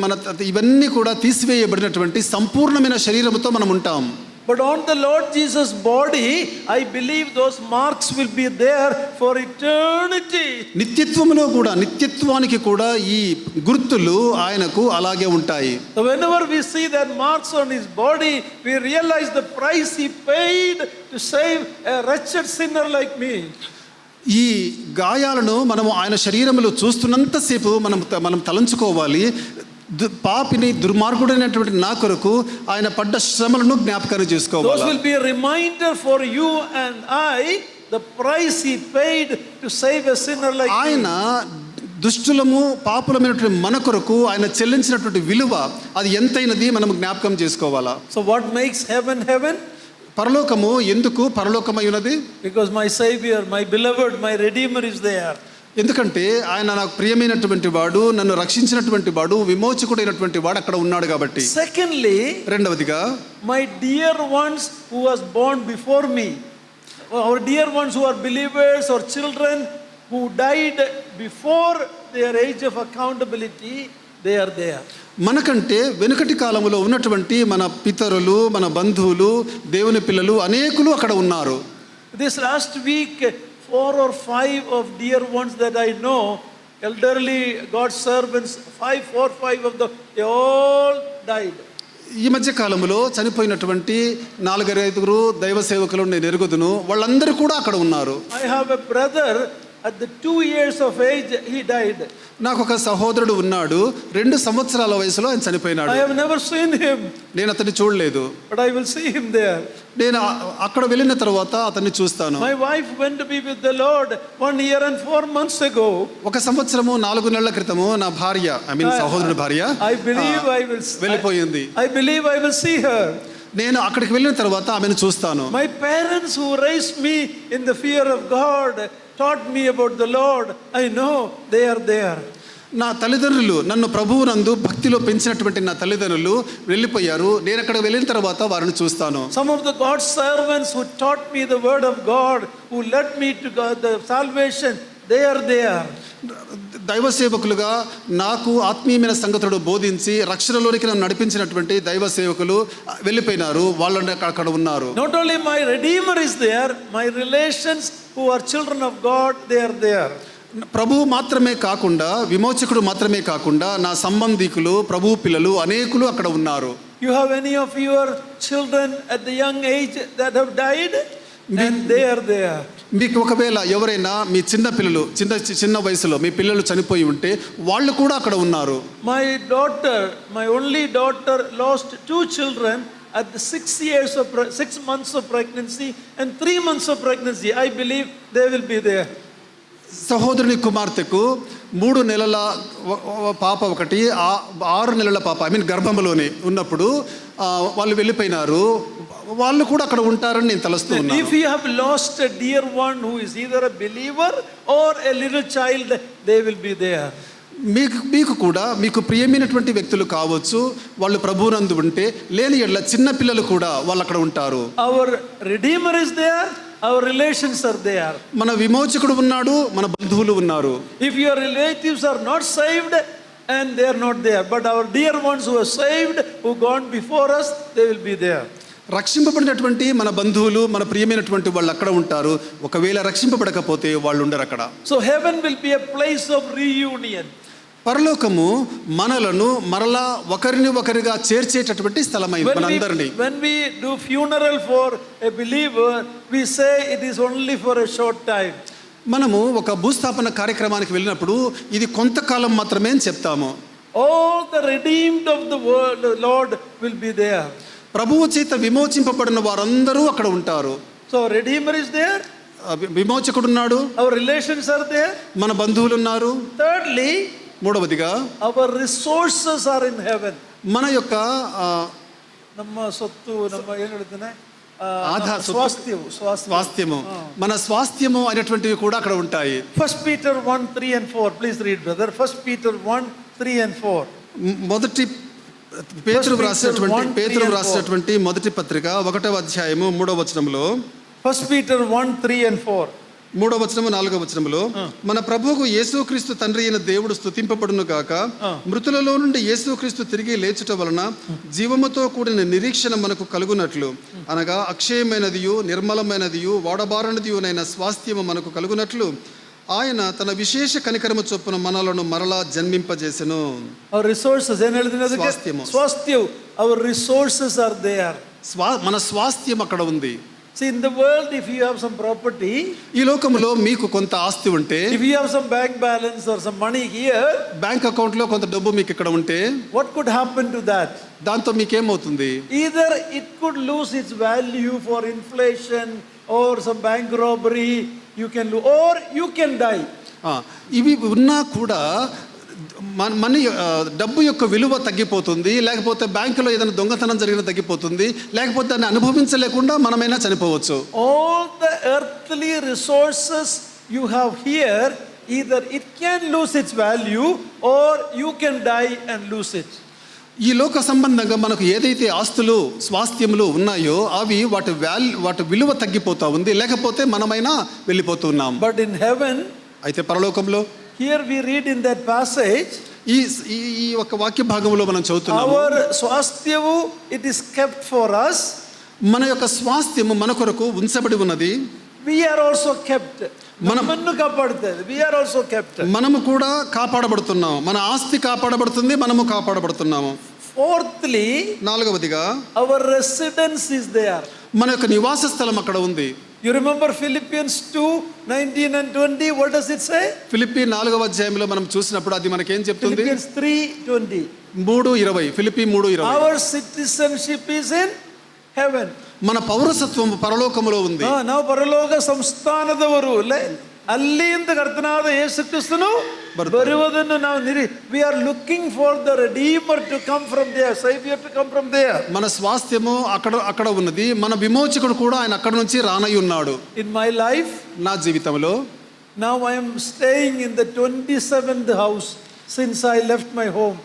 ఇవన్నీ కూడా తీసివేయబడినటువంటి సంపూర్ణమైన శరీరముతో మనం ఉంటాం. But on the Lord Jesus body, I believe those marks will be there for eternity. నిత్యత్వములో కూడా, నిత్యత్వానికి కూడా ఈ గుర్తులు ఆయనకు అలాగే ఉంటాయి. So whenever we see that marks on his body, we realize the price he paid to save a wretched sinner like me. ఈ గాయాలను మనము ఆయన శరీరములో చూస్తున్నంతసేపు మనం తలంచుకోవాలి, పాపిని, దుర్మార్గుడైనటువంటి నా కొరకు ఆయన పడ్డ శ్రమలను జ్ఞాపకాన్ని చేసుకోవాలి. Those will be a reminder for you and I, the price he paid to save a sinner like me. ఆయన దుష్టులము పాపులమైనటువంటి మన కొరకు ఆయన చెల్లించినటువంటి విలువ అది ఎంతైనది మనం జ్ఞాపకం చేసుకోవాలా. So what makes heaven heaven? పరలోకము ఎందుకు పరలోకమై ఉన్నది? Because my Savior, my beloved, my Redeemer is there. ఎందుకంటే ఆయన నాకు ప్రియమైనటువంటి వాడు, నన్ను రక్షించినటువంటి వాడు, విమోచకుడైనటువంటి వాడు అక్కడ ఉన్నాడు కాబట్టి. Secondly, రెండవదిగా, my dear ones who was born before me, our dear ones who are believers or children who died before their age of accountability, they are there. మనకంటే వెనుకటి కాలంలో ఉన్నటువంటి మన పితరులు, మన బంధువులు, దేవుని పిల్లలు అనేకులు అక్కడ ఉన్నారు. This last week 4 or 5 of dear ones that I know, elderly God's servants, 4 or 5 of them, they all died. ఈ మధ్య కాలంలో చనిపోయినటువంటి 4-5 దైవ సేవకులు నేను ఎరుగుదును, వాళ్ళందరూ కూడా అక్కడ ఉన్నారు. I have a brother, at the 2 years of age he died. నాకు ఒక సహోదరుడు ఉన్నాడు, 2 సంవత్సరాల వయసులో ఆయన చనిపోయినాడు. I have never seen him. నేను అతన్ని చూడలేదు, but I will see him there. నేను అక్కడ వెళ్ళిన తర్వాత అతన్ని చూస్తాను. My wife went to be with the Lord 1 year and 4 months ago. 1 సంవత్సరము 4 నెలల క్రితము నా భార్య, సహోదరుడి భార్య I believe I will వెళ్ళిపోయింది. I believe I will see her. నేను అక్కడికి వెళ్ళిన తర్వాత ఆమెను చూస్తాను. My parents who raised me in the fear of God taught me about the Lord. I know they are there. నా తల్లిదండ్రులు, నన్ను ప్రభువునందు భక్తిలో పెంచినటువంటి నా తల్లిదండ్రులు వెళ్ళిపోయారు. నేను అక్కడ వెళ్ళిన తర్వాత వారిని చూస్తాను. Some of the God's servants who taught me the word of God, who led me to God, the salvation, they are there. దైవ సేవకులుగా నాకు ఆత్మీయమైన సంగతులు బోధించి రక్షణలోనికి నన్ను నడిపించినటువంటి దైవ సేవకులు వెళ్ళిపోయినారు, వాళ్ళు అక్కడ ఉన్నారు. Not only my Redeemer is there, my relations who are children of God, they are there. ప్రభువు మాత్రమే కాకుండా, విమోచకుడు మాత్రమే కాకుండా నా సంబంధికులు, ప్రభు పిల్లలు అనేకులు అక్కడ ఉన్నారు. You have any of your children at the young age that have died? And they are there. మీకు ఒకవేళ ఎవరైనా మీ చిన్న పిల్లలు, చిన్న వయసులో మీ పిల్లలు చనిపోయి ఉంటే వాళ్ళు కూడా అక్కడ ఉన్నారు. My daughter, my only daughter, lost 2 children at the 6 months of pregnancy and 3 months of pregnancy. I believe they will be there. సహోదరుని కుమార్తెకు 3 నెలల పాప ఒకటి, 6 నెలల పాప గర్భంలోనే ఉన్నప్పుడు వాళ్ళు వెళ్ళిపోయినారు. వాళ్ళు కూడా అక్కడ ఉంటారని నేను తలుస్తూ If ఉన్నాను. you have lost a dear one who is either a believer or a little child, they will be there. మీకు కూడా మీకు ప్రియమైనటువంటి వ్యక్తులు కావచ్చు, వాళ్ళు ప్రభువునందు ఉంటే, లేని ఎడ్ల చిన్న పిల్లలు కూడా వాళ్ళు అక్కడ ఉంటారు. Our Redeemer is there, our relations are there. మన విమోచకుడు ఉన్నాడు, మన బంధువులు ఉన్నారు. If your relatives are not saved and they are not there, but our dear ones who are saved, who gone before us, they will be there. రక్షింపబడినటువంటి మన బంధువులు, మన ప్రియమైనటువంటి వాళ్ళు అక్కడ ఉంటారు. ఒకవేళ రక్షింపబడకపోతే వాళ్ళు ఉండరు అక్కడ. So heaven will be a place of reunion. పరలోకము మనలను మరలా ఒకరిని ఒకరిగా చేర్చేటటువంటి స్థలమైంది మనందరినీ. When we do funeral for a believer, we say it is only for a short time. మనము ఒక భూస్థాపన కార్యక్రమానికి వెళ్ళినప్పుడు ఇది కొంతకాలం మాత్రమే అని చెప్తాము. All the redeemed of the world, the Lord will be there. ప్రభువు చేత విమోచింపబడిన వారందరూ అక్కడ ఉంటారు. So Redeemer is there. విమోచకుడు ఉన్నాడు. Our relations are there. మన బంధువులు ఉన్నారు. Thirdly, మూడవదిగా our resources are in heaven. మన యొక్క ನಮ್ಮ ಸೊತ್ತು ನಮ್ಮ ಏನು ಹೇಳ್ತಾನೆ స్వాస్థ్యము, మన స్వాస్థ్యము అనేటువంటివి కూడా అక్కడ ఉంటాయి. 1 Peter 1:3 and 4. Please read, brother. 1 Peter 1:3 and 4. మొదటి పేతురు రాసినటువంటి మొదటి పత్రిక 1వ అధ్యాయము 3వ వచనంలో 1 Peter 1:3 and 4. 3వ వచనము 4వ వచనములో మన ప్రభువుకు యేసుక్రీస్తు తండ్రి అయిన దేవుడు స్తుతింపబడును గాక, మృతులలో నుండి యేసుక్రీస్తు తిరిగి లేచుట వలన జీవముతో కూడిన నిరీక్షణ మనకు కలుగునట్లు, అనగా అక్షయమైనదియు నిర్మలమైనదియు వాడబారనిదియునైన స్వాస్థ్యము మనకు కలుగునట్లు ఆయన తన విశేష కనికరము చొప్పున మనలను మరలా జన్మింపజేసెను. Our resources ಏನು ಹೇಳ್ತೀನಿ? స్వాస్థ్యం. Our resources are there. మన స్వాస్థ్యం అక్కడ ఉంది. See, in the world, if you have some property, ఈ లోకంలో మీకు కొంత ఆస్తి ఉంటే, if you have some bank balance or some money here, bank account లో కొంత డబ్బు మీకు ఇక్కడ ఉంటే, what could happen to that? దాంతో మీకేమవుతుంది? Either it could lose its value for inflation or some bank robbery, you can lose, or you can die. ఇవి ఉన్నా కూడా మన డబ్బు యొక్క విలువ తగ్గిపోతుంది, లేకపోతే బ్యాంకులో ఏదైనా దొంగతనం జరిగిన తగ్గిపోతుంది, లేకపోతే దాన్ని అనుభవించలేకుండా మనమైనా చనిపోవచ్చు. All the earthly resources you have here, either it can lose its value or you can die and lose it. ఈ లోక సంబంధంగా మనకు ఏదైతే ఆస్తులు స్వాస్థ్యములు ఉన్నాయో అవి వాటి విలువ తగ్గిపోతా ఉంది, లేకపోతే మనమైనా వెళ్ళిపోతున్నాం. But in heaven, అయితే పరలోకంలో, here we read in that passage, ఈ ఒక వాక్య భాగంలో మనం చదువుతున్నాము, our swastyavu, it is kept for us. మన యొక్క స్వాస్థ్యము మన కొరకు ఉంచబడి ఉన్నది. We are also kept. మనము కాపాడుతుంది. We are also kept. మనము కూడా కాపాడబడుతున్నాం. మన ఆస్తి కాపాడబడుతుంది, మనము కాపాడబడుతున్నాము. Fourthly, నాలుగవదిగా our residence is there. మన యొక్క నివాస స్థలం అక్కడ ఉంది. You remember Philippians 2:19 and 20? What does it say? Philippi 4వ అధ్యాయంలో మనం చూసినప్పుడు అది మనకేం చెప్తుంది? Philippians 3:20. 3:20. Philippi 3:20. Our citizenship is in heaven. మన పౌరసత్వం పరలోకములో ఉంది. ನಾವು ಪರಲೋಕ ಸಂಸ್ಥಾನದವರು ಅಲ್ಲಿಂದ ಕರ್ತನಾದ ಯೇಸು ಕ್ರಿಸ್ತನು ಬರುವುದನ್ನು ನಾವು we are looking for the redeemer to come from there, savior to come from there. మన స్వాస్థ్యము అక్కడ ఉన్నది. మన విమోచకుడు కూడా ఆయన అక్కడ నుంచి రానై ఉన్నాడు. In my life, నా జీవితంలో, now I am staying in the 27th house since I left my home.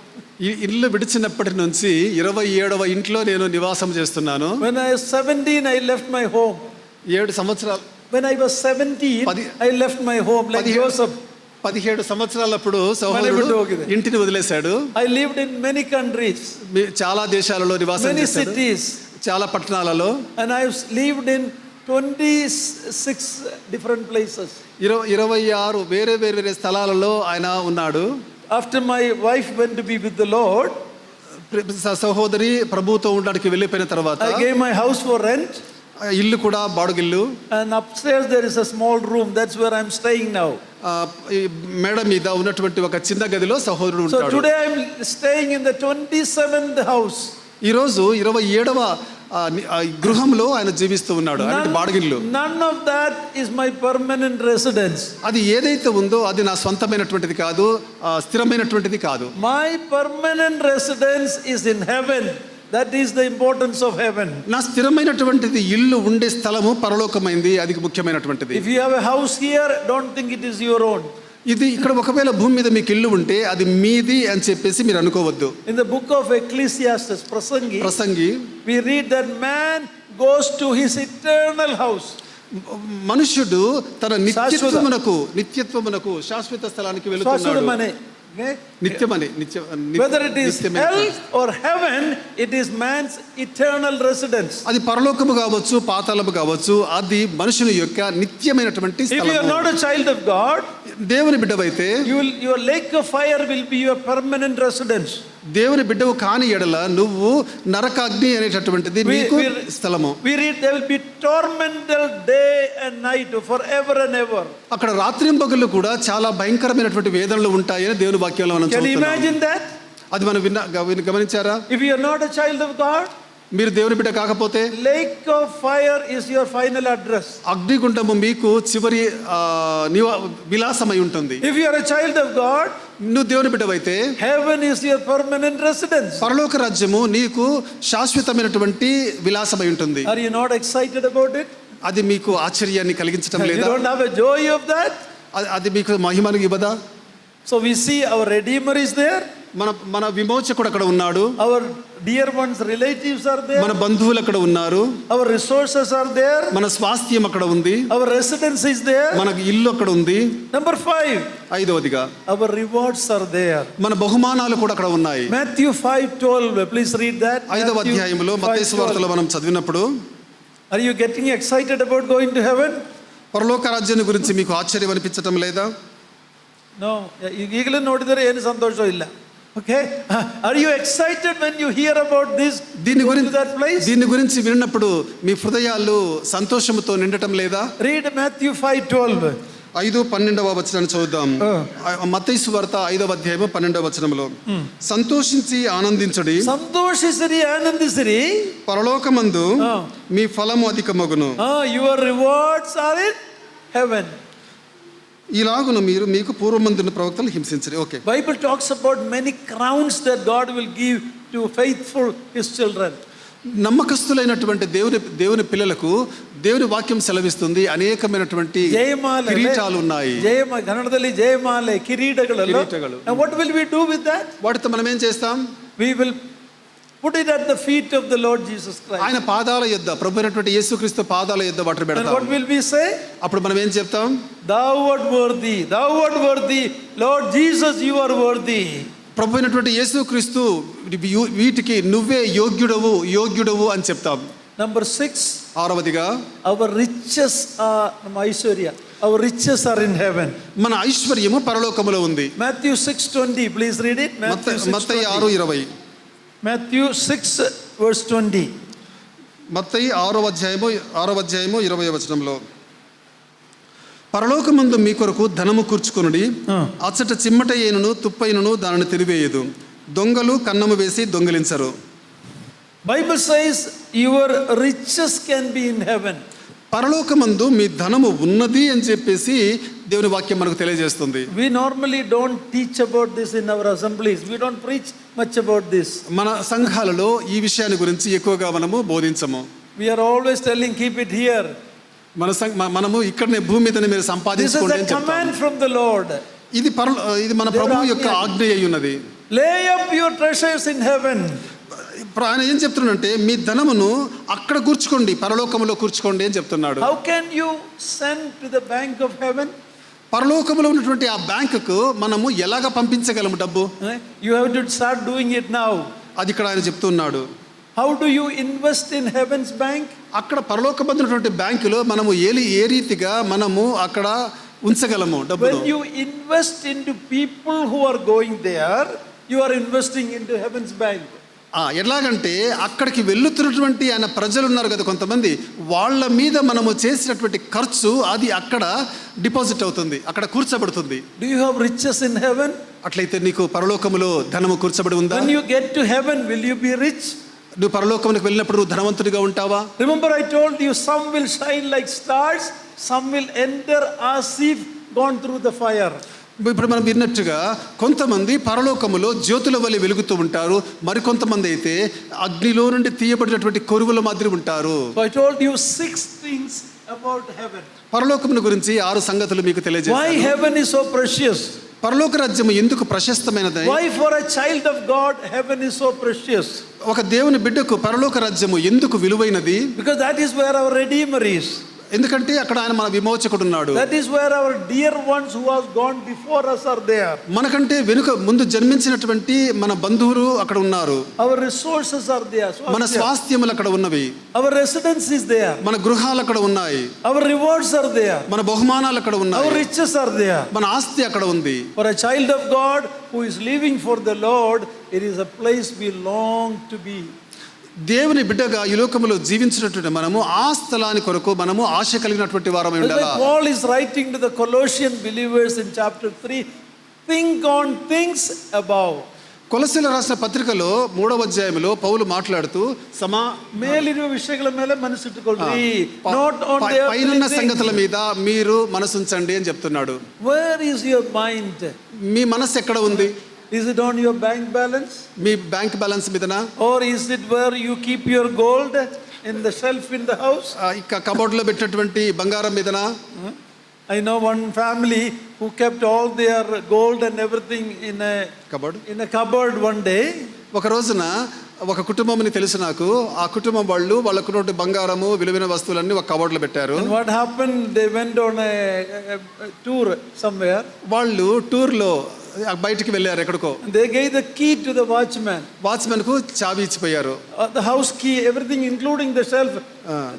ఈ ఇల్లు విడిచినప్పటి నుంచి 27వ ఇంట్లో నేను నివాసం చేస్తున్నాను. When I was 17, I left my home. 7 సంవత్సరాలు. When I was 17, I left my home like Joseph. 17 సంవత్సరాలప్పుడు సహోదరుడు ఇంటిని వదిలేశాడు. I lived in many countries. చాలా దేశాలలో నివాసం చేశాడు. Many cities. చాలా పట్టణాలలో. And I lived in 26 different places. 26 వేరే స్థలాలలో ఆయన ఉన్నాడు. After my wife went to be with the Lord, సహోదరి ప్రభువుతో ఉండడానికి వెళ్ళిపోయిన తర్వాత I gave my house for rent. ఇల్లు కూడా బాడుగిల్లు. And upstairs there is a small room. That's where I'm staying now. మేడ మీద ఉన్నటువంటి ఒక చిన్న గదిలో సహోదరుడు ఉంటాడు. So today I'm staying in the 27th house. ఈ రోజు 27వ గృహంలో ఆయన జీవిస్తూ ఉన్నాడు. అంటే బాడుగిల్లు. None of that is my permanent residence. అది ఏదైతే ఉందో అది నా స్వంతమైనటువంటిది కాదు, స్థిరమైనటువంటిది కాదు. My permanent residence is in heaven, That is the importance of heaven. నా స్థిరమైనటువంటిది ఇల్లు ఉండే స్థలము పరలోకమైంది, అది ముఖ్యమైనటువంటిది. If you have a house here, don't think it is your own. ఇది ఇక్కడ ఒకవేళ భూమి మీద మీకు ఇల్లు ఉంటే అది మీది అని చెప్పేసి మీరు అనుకోవద్దు. In the book of Ecclesiastes, Prasangi, we read that man goes to his eternal house. మనుష్యుడు తన నిత్యత్వమునకు శాశ్వత స్థలానికి వెళుతున్నాడు. నిత్యమని Whether it is hell or heaven, it is man's eternal residence. అది పరలోకము కావచ్చు, పాతాళము కావచ్చు, అది మనుషుని యొక్క నిత్యమైనటువంటి స్థలము. If you are not a child of God, దేవుని బిడ్డవైతే your lake of fire will be your permanent residence. దేవుని బిడ్డవు కాని ఎడల నువ్వు నరకాగ్ని అనేటటువంటిది నీకు స్థలము. We read there will be tormented day and night forever and ever. అక్కడ రాత్రింబగళ్ళు కూడా చాలా భయంకరమైనటువంటి వేదనలు ఉంటాయని దేవుని వాక్యంలో మనం చూస్తున్నాం. Can you imagine that? అది మనం గమనించారా? If you are not a child of God, మీరు దేవుని బిడ్డ కాకపోతే lake of fire is your final address. అగ్నిగుండము మీకు చివరి విలాసమై ఉంటుంది. If you are a child of God, నువ్వు దేవుని బిడ్డవైతే heaven is your permanent residence. పరలోక రాజ్యము నీకు శాశ్వతమైనటువంటి విలాసమై ఉంటుంది. Are you not excited about it? అది మీకు ఆశ్చర్యాన్ని కలిగించడం లేదా? You don't have a joy of that? అది మీకు మహిమను ఇవ్వదా? So we see our Redeemer is there. మన విమోచకుడు అక్కడ ఉన్నాడు. Our dear ones relatives are there. మన బంధువులు అక్కడ ఉన్నారు. Our resources are there. మన స్వాస్థ్యం అక్కడ ఉంది. Our residence is there. మన ఇల్లు అక్కడ ఉంది. Number 5, ఐదవదిగా our rewards are there. మన బహుమానాలు కూడా అక్కడ ఉన్నాయి. Matthew 5:12, please read that. 5వ అధ్యాయంలో మత్తయి సువార్తలో మనం చదివినప్పుడు, are you getting excited about going to heaven? పరలోక రాజ్యాన్ని గురించి మీకు ఆశ్చర్యం అనిపించటం లేదా? No, ಈಗಲೇ ನೋಡಿದರೆ ಏನು ಸಂತೋಷ ಇಲ್ಲ. Okay, are you excited when you hear about this? దీని గురించి విన్నప్పుడు మీ హృదయాలు సంతోషంతో నిండటం లేదా? Read Matthew 5:12. 5:12 వచనాన్ని చదువుదాం. మత్తయి సువార్త 5వ అధ్యాయం 12వ వచనంలో, సంతోషించి ఆనందించుడి, ఆనందించుడి, పరలోకమందు మీ ఫలము అధికమగును. Your rewards are in heaven. ఇలాగున మీరు మీకు పూర్వమందున్న ప్రవక్తలు హింసించరు. Okay, Bible talks about many crowns that God will give to faithful his children. నమ్మకస్తులైనటువంటి దేవుని పిల్లలకు దేవుని వాక్యం సెలవిస్తుంది అనేకమైనటువంటి కిరీటాలు ఉన్నాయి. కన్నడದಲ್ಲಿ జయమాಲೆ, కిరీటಗಳು. What will we do with that? వాటితో మనం ఏం చేస్తాం? We will put it at the feet of the Lord Jesus Christ. ఆయన పాదాల యొద్ద, ప్రభు అయినటువంటి యేసుక్రీస్తు పాదాల యొద్ద వాటిని పెడతాం. And what will we say? అప్పుడు మనం ఏం చెప్తాం? Thou art worthy, Lord Jesus, you are worthy. ప్రభు అయినటువంటి యేసుక్రీస్తు వీటికి నువ్వే యోగ్యుడవు అని చెప్తాం. Number 6, 6వదిగా, our riches are Aishwarya. Our riches are in heaven. మన ఐశ్వర్యము పరలోకములో ఉంది. Matthew 6:20, please read it. Mattayi 6:20. Matthew 6:20. మత్తయి 6వ అధ్యాయము 20వ వచనంలో, పరలోకమందు మీ కొరకు ధనము కూర్చుకొనుడి, అచ్చట చిమ్మటయ్యను తుప్పైనను దానిని తిరివేయదు, దొంగలు కన్నము వేసి దొంగిలించరు. Bible says your riches can be in heaven. పరలోకమందు మీ ధనము ఉన్నది అని చెప్పేసి దేవుని వాక్యం మనకు తెలియజేస్తుంది. We normally don't teach about this in our assemblies. We don't preach much about this. మన సంఘాలలో ఈ విషయాన్ని గురించి ఎక్కువగా మనము బోధించము. We are always telling keep it here. మనము ఇక్కడనే భూమి మీదనే మీరు సంపాదించుకోండి అని చెప్తాము. This is a command from the Lord. ఇది మన ప్రభువు యొక్క ఆజ్ఞ అయి ఉన్నది. Lay up your treasures in heaven. ఆయన ఏం చెప్తున్నాడంటే మీ ధనమును అక్కడ కూర్చుకోండి, పరలోకములో కూర్చుకోండి అని చెప్తున్నాడు. How can you send to the bank of heaven? పరలోకములో ఉన్నటువంటి ఆ బ్యాంకుకు మనము ఎలాగ పంపించగలము డబ్బు? You have to start doing it now. అది ఇక్కడ ఆయన చెప్తున్నాడు. How do you invest in heaven's bank? అక్కడ పరలోకమందున్నటువంటి బ్యాంకులో మనము ఏ రీతిగా మనము అక్కడ ఉంచగలము డబ్బును? When you invest into people who are going there, you are investing into heaven's bank. ఎలాగంటే అక్కడికి వెళ్తున్నటువంటి ఆయన ప్రజలు ఉన్నారు కదా కొంతమంది, వాళ్ళ మీద మనము చేసినటువంటి ఖర్చు అది అక్కడ డిపాజిట్ అవుతుంది, అక్కడ కూర్చబడుతుంది. Do you have riches in heaven? అట్లయితే నీకు పరలోకములో ధనము కూర్చబడి ఉందా? When you get to heaven, will you be rich? నువ్వు పరలోకమునికి వెళ్ళినప్పుడు నువ్వు ధనవంతుడిగా ఉంటావా? Remember I told you some will shine like stars, some will enter as if gone through the fire. ఇప్పుడు మనం విన్నట్టుగా కొంతమంది పరలోకములో జ్యోతుల వలె వెలుగుతూ ఉంటారు, మరికొంతమంది అయితే అగ్నిలో నుండి తీయబడినటువంటి కొరువుల మాదిరి ఉంటారు. So I told you 6 things about heaven. పరలోకమును గురించి 6 సంగతులు మీకు Why తెలియజేస్తాను. heaven is so precious? పరలోక రాజ్యము ఎందుకు ప్రశస్తమైనది? Why for a child of God heaven is so precious? ఒక దేవుని బిడ్డకు పరలోక రాజ్యము ఎందుకు విలువైనది? Because that is where our Redeemer is. ఎందుకంటే అక్కడ ఆయన మన విమోచకుడు ఉన్నాడు. That is where our dear ones who has gone before us are there. మనకంటే ముందు జన్మించినటువంటి మన బంధువులు అక్కడ ఉన్నారు. Our resources are there. మన స్వాస్థ్యములు అక్కడ ఉన్నవి. Our residence is there. మన గృహాలు అక్కడ ఉన్నాయి. Our rewards are there. మన బహుమానాలు అక్కడ Our ఉన్నాయి. riches are there. మన ఆస్తి అక్కడ ఉంది. For a child of God who is living for the Lord, it is a place we long to be. దేవుని బిడ్డగా ఈ లోకములో జీవించినటువంటి మనము ఆ స్థలాన్ని కొరకు మనము ఆశ కలిగినటువంటి వారమై That's ఉండాలి. why Paul is writing to the Colossian believers in chapter 3, think on things above. కొలస్సీయులకు రాసిన పత్రికలో 3వ అధ్యాయంలో పౌలు మాట్లాడుతూ ಮೇಲಿರುವ ವಿಷಯಗಳ ಮೇಲೆ ಮನಸ್ಸಿಟ್ಟುಕೊಳ್ಳ್ರಿ, not on the పైనున్న earthly సంగతుల things. మీద మీరు మనసుంచండి అని చెప్తున్నాడు. Where is your mind? మీ మనసు ఎక్కడ ఉంది? Is it on your bank balance? మీ బ్యాంక్ బ్యాలెన్స్ మీదనా? Or is it where you keep your gold in the shelf in the house? ఇక కబోర్డ్లో పెట్టినటువంటి బంగారం మీదనా? I know one family who kept all their gold and everything in a cupboard one day. ఒక రోజున ఒక కుటుంబంని తెలుసు నాకు. ఆ కుటుంబం వాళ్ళకున్నటువంటి బంగారము విలువైన వస్తువులన్నీ ఒక కబోర్డ్లో పెట్టారు. And what happened? They went on a tour somewhere. వాళ్ళు టూర్లో బయటికి వెళ్ళారు ఎక్కడికో. They gave the key to the watchman. Watchman కు చావి ఇచ్చిపోయారు. The house key, everything including the shelf.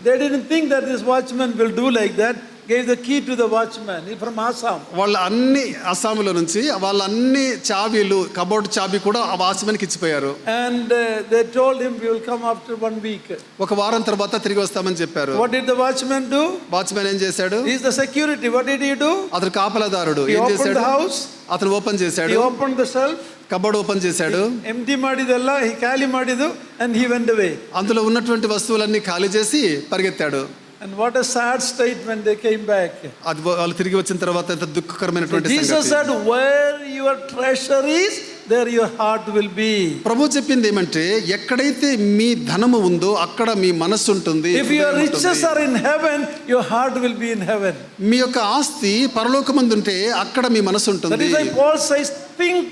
They didn't think that this watchman will do like that. Gave the key to the watchman from Assam. వాళ్ళ అన్ని అస్సాంలో నుంచి వాళ్ళ అన్ని చావీలు cupboard చాబీ కూడా ఆ వాచ్మెన్ కి ఇచ్చిపోయారు. And they told him we will come after 1 week. ఒక వారం తర్వాత తిరిగి వస్తామని చెప్పారు. What did the watchman do? Watchman ఏం చేశాడు? He is the security. What did he do? అతను కాపలాదారుడు. He ఏం opened చేశాడు? the house. అతను ఓపెన్ చేశాడు. He opened the shelf. Cupboard open చేశాడు. Empty ಮಾಡಿದೆಲ್ಲ he ಖಾಲಿ ಮಾಡಿದು and he went away. అందులో ఉన్నటువంటి వస్తువులన్నీ ఖాళీ చేసి పరిగెత్తాడు. And what a sad state when they came back. అది వాళ్ళు తిరిగి వచ్చిన తర్వాత ఎంత దుఃఖకరమైనటువంటి Jesus సంగతి. said, where your treasure is, there your heart will be. ప్రభు చెప్పింది ఏమంటే ఎక్కడైతే మీ ధనము ఉందో అక్కడ మీ మనస్సు ఉంటుంది. If your riches are in heaven, your heart will be in heaven. మీ యొక్క ఆస్తి పరలోకమందు ఉంటే అక్కడ మీ మనస్సు That ఉంటుంది. is why Paul says, think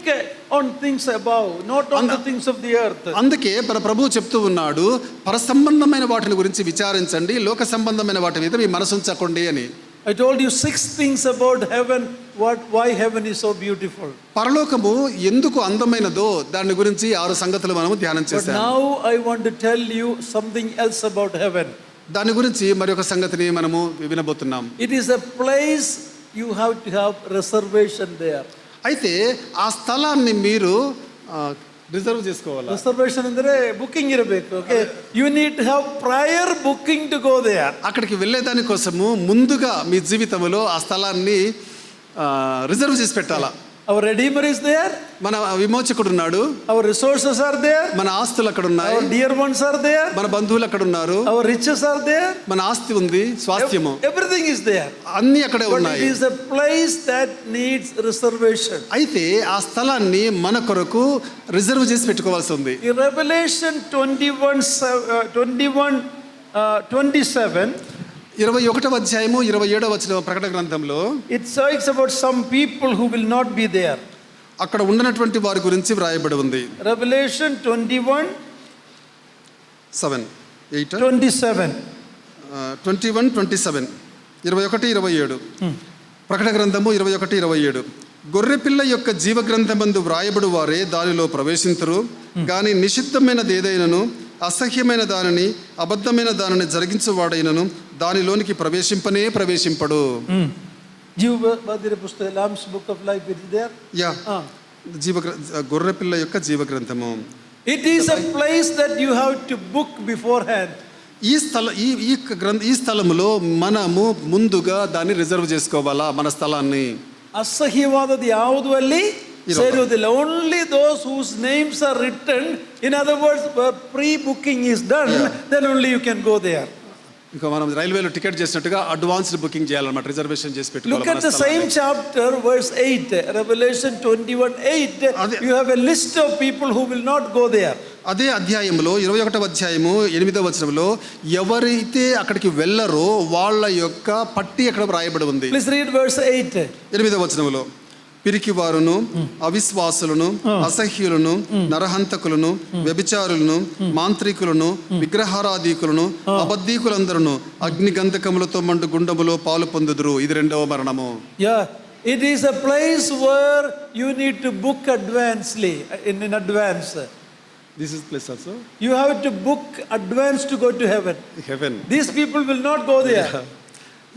on things above, not on the things of the earth. అందుకే ప్రభు చెప్తూ ఉన్నాడు, పర సంబంధమైన వాటిని గురించి విచారించండి, లోక సంబంధమైన వాటి మీద మీ మనసు ఉంచకండి అని. I told you 6 things about heaven, why heaven is so beautiful. పరలోకము ఎందుకు అందమైనదో దాని గురించి 6 సంగతులు మనము ధ్యానం But చేశాము. now I want to tell you something else about heaven. దాని గురించి మరి ఒక సంగతిని మనము వినబోతున్నాం. It is a place you have to have reservation there. అయితే ఆ స్థలాన్ని మీరు రిజర్వ్ చేసుకోవాలి. రిజర్వేషన్ ಅಂದ್ರೆ బుకింగ్ ఇరಬೇಕು. Okay, you need to have prior booking to go there. అక్కడికి వెళ్ళేదాని కోసము ముందుగా మీ జీవితంలో ఆ స్థలాన్ని రిజర్వ్ చేసి పెట్టాలా. Our Redeemer is there. మన విమోచకుడు ఉన్నాడు. Our resources are there. మన ఆస్తులు అక్కడ ఉన్నాయి. Our dear ones are there. మన బంధువులు అక్కడ ఉన్నారు. Our riches are there. మన ఆస్తి ఉంది, స్వాస్థ్యము, Everything is there. అన్ని అక్కడే But ఉన్నాయి. it is a place that needs reservation. అయితే ఆ స్థలాన్ని మన కొరకు రిజర్వ్ చేసి పెట్టుకోవాల్సి ఉంది. In Revelation 21:27 21వ అధ్యాయము 27వ వచనం ప్రకటన గ్రంథంలో it talks about some people who will not be there. అక్కడ ఉండనటువంటి వారి గురించి వ్రాయబడి ఉంది. Revelation 21:27 21-27 ప్రకటన గ్రంథము 21-27 గొర్రెపిల్ల యొక్క జీవ గ్రంథమందు వ్రాయబడి వారే దానిలో ప్రవేశింతురు, కానీ నిషిద్ధమైనది ఏదైనను అసహ్యమైన దానిని అబద్ధమైన దానిని జరిగించువాడైనను దానిలోనికి ప్రవేశింపడు. జీవబాధిర పుస్తక lamb's book of life is there. గొర్రెపిల్ల యొక్క జీవ గ్రంథము. It is a place that you have to book beforehand. ఈ స్థలములో మనము ముందుగా దాన్ని రిజర్వ్ చేసుకోవాలా మన స్థలాన్ని. అసహ్యవాదది యాವುದು ಅಲ್ಲಿ ಸೇರುವುದಿಲ್ಲ. Only those whose names are written, in other words, where pre-booking is done, then only you can go there. ఇంకా మనం రైల్వేలో టికెట్ చేసినట్టుగా అడ్వాన్స్డ్ బుకింగ్ చేయాలన్నమాట, రిజర్వేషన్ చేసి Look at the పెట్టుకోవాలి. same chapter, verse 8, Revelation 21:8. You have a list of people who will not go there. అదే అధ్యాయంలో 21వ అధ్యాయము 8వ వచనంలో ఎవరైతే అక్కడికి వెళ్ళరో వాళ్ళ యొక్క పట్టి అక్కడ రాయబడి ఉంది. Please read verse 8. 8వ వచనంలో పిరికివారును అవిశ్వాసులను అసహ్యులను నరహంతకులను వ్యభిచారులను మాంత్రికులను విగ్రహారాధికులను అబద్ధీకులందరూ అగ్నిగంధకములతో మండు గుండములో పాలు పొందుదురు. ఇది రెండవ మరణము. Yeah, it is a place where you need to book advancely, in advance. This is place also You have to book advance to go to heaven. Heaven. These people will not go there.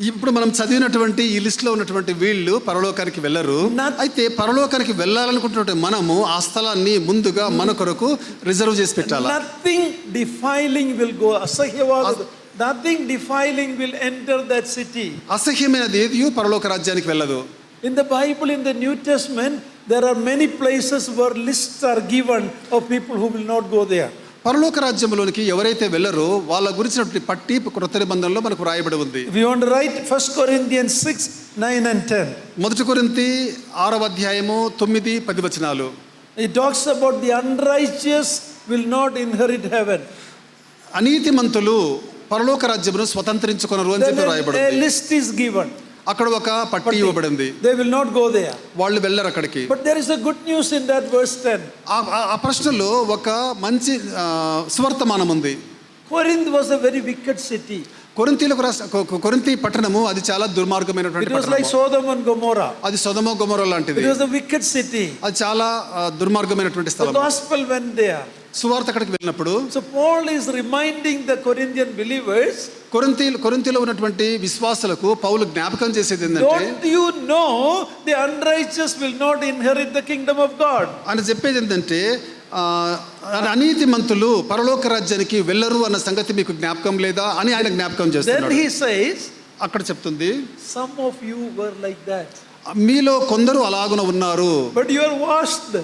ఇప్పుడు మనం చదివినటువంటి ఈ list లో ఉన్నటువంటి వీళ్ళు పరలోకానికి వెళ్ళరు. అయితే పరలోకానికి వెళ్ళాలనుకుంటున్నటువంటి మనము ఆ స్థలాన్ని ముందుగా మన కొరకు రిజర్వ్ చేసి పెట్టాలి. Nothing defiling will go. Nothing defiling will enter that city. అసహ్యమైనది ఏదియో పరలోక రాజ్యానికి వెళ్ళదు. In the Bible, in the New Testament, there are many places where lists are given of people who will not go there. పరలోక రాజ్యంలోనికి ఎవరైతే వెళ్ళరో వాళ్ళ గురించినటువంటి పట్టి క్రొత్త నిబంధనలో మనకు రాయబడి ఉంది. If you want to write 1 Corinthians 6, 9 and 10. 1 కొరింథీ 6వ అధ్యాయము 9, 10 వచనాలు. It talks about the unrighteous will not inherit heaven. అనీతిమంతులు పరలోక రాజ్యమును స్వతంత్రించుకొనరు అని చెప్పి Then రాయబడి a ఉంది. list is given. అక్కడ ఒక పట్టి ఇవ్వబడింది. They will not go there. వాళ్ళు వెళ్ళరు అక్కడికి. But there is a good news in that verse 10. ఆ ప్రశ్నలో ఒక మంచి సువర్తమానం ఉంది. Corinth was a very wicked city. కొరింథీ పట్టణము అది చాలా దుర్మార్గమైనటువంటి It was like పట్టణము. Sodom and Gomorrah. అది సొదొమ గొమొర్రా లాంటిది. It was a wicked city. అది చాలా దుర్మార్గమైనటువంటి The స్థలం. gospel went there. సువార్త అక్కడికి వెళ్ళినప్పుడు So Paul is reminding the Corinthian believers, కొరింథీలో ఉన్నటువంటి విశ్వాసులకు పౌలు జ్ఞాపకం చేసేది ఏంటంటే, don't you know the unrighteous will not inherit the kingdom of God? ఆయన చెప్పేది ఏంటంటే అనీతిమంతులు పరలోక రాజ్యానికి వెళ్ళరు అన్న సంగతి మీకు జ్ఞాపకం లేదా అని ఆయన జ్ఞాపకం Then చేస్తున్నాడు. he says, అక్కడ చెప్తుంది, some of you were like that, మీలో కొందరు అలాగున ఉన్నారు, but you are washed.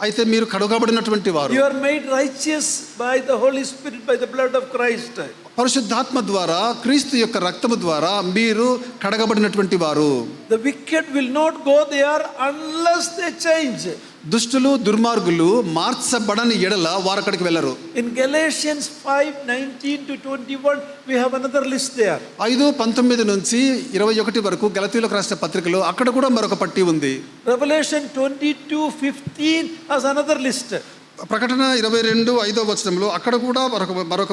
అయితే మీరు కడుగబడినటువంటి వారు, You are made righteous by the Holy Spirit, by the blood of Christ. పరిశుద్ధాత్మ ద్వారా క్రీస్తు యొక్క రక్తము ద్వారా మీరు కడగబడినటువంటి వారు. The wicked will not go there unless they change. దుష్టులు దుర్మార్గులు మార్చబడని ఎడల వారు అక్కడికి వెళ్ళరు. In Galatians 5:19 to 21, we have another list there. 5:19 నుంచి 21 వరకు గలతీయులకు రాసిన పత్రికలో అక్కడ కూడా మరొక పట్టి ఉంది. Revelation 22:15 has another list. ప్రకటన 22:5 వచనంలో అక్కడ కూడా మరొక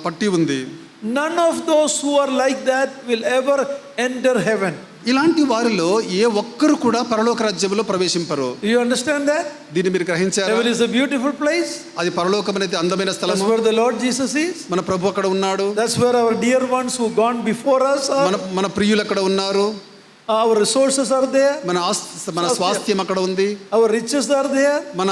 పట్టి ఉంది. None of those who are like that will ever enter heaven. ఇలాంటి వారిలో ఏ ఒక్కరు కూడా పరలోక రాజ్యంలో ప్రవేశింపరు. Do you understand that? దీన్ని మీరు గ్రహించారా? Heaven is a beautiful place. అది పరలోకం అనేది అందమైన That's స్థలము. where the Lord Jesus is. మన ప్రభు అక్కడ ఉన్నాడు. That's where our dear ones who gone before us are. మన ప్రియులు అక్కడ ఉన్నారు. Our resources are there. మన స్వాస్థ్యం అక్కడ ఉంది. Our riches are there. మన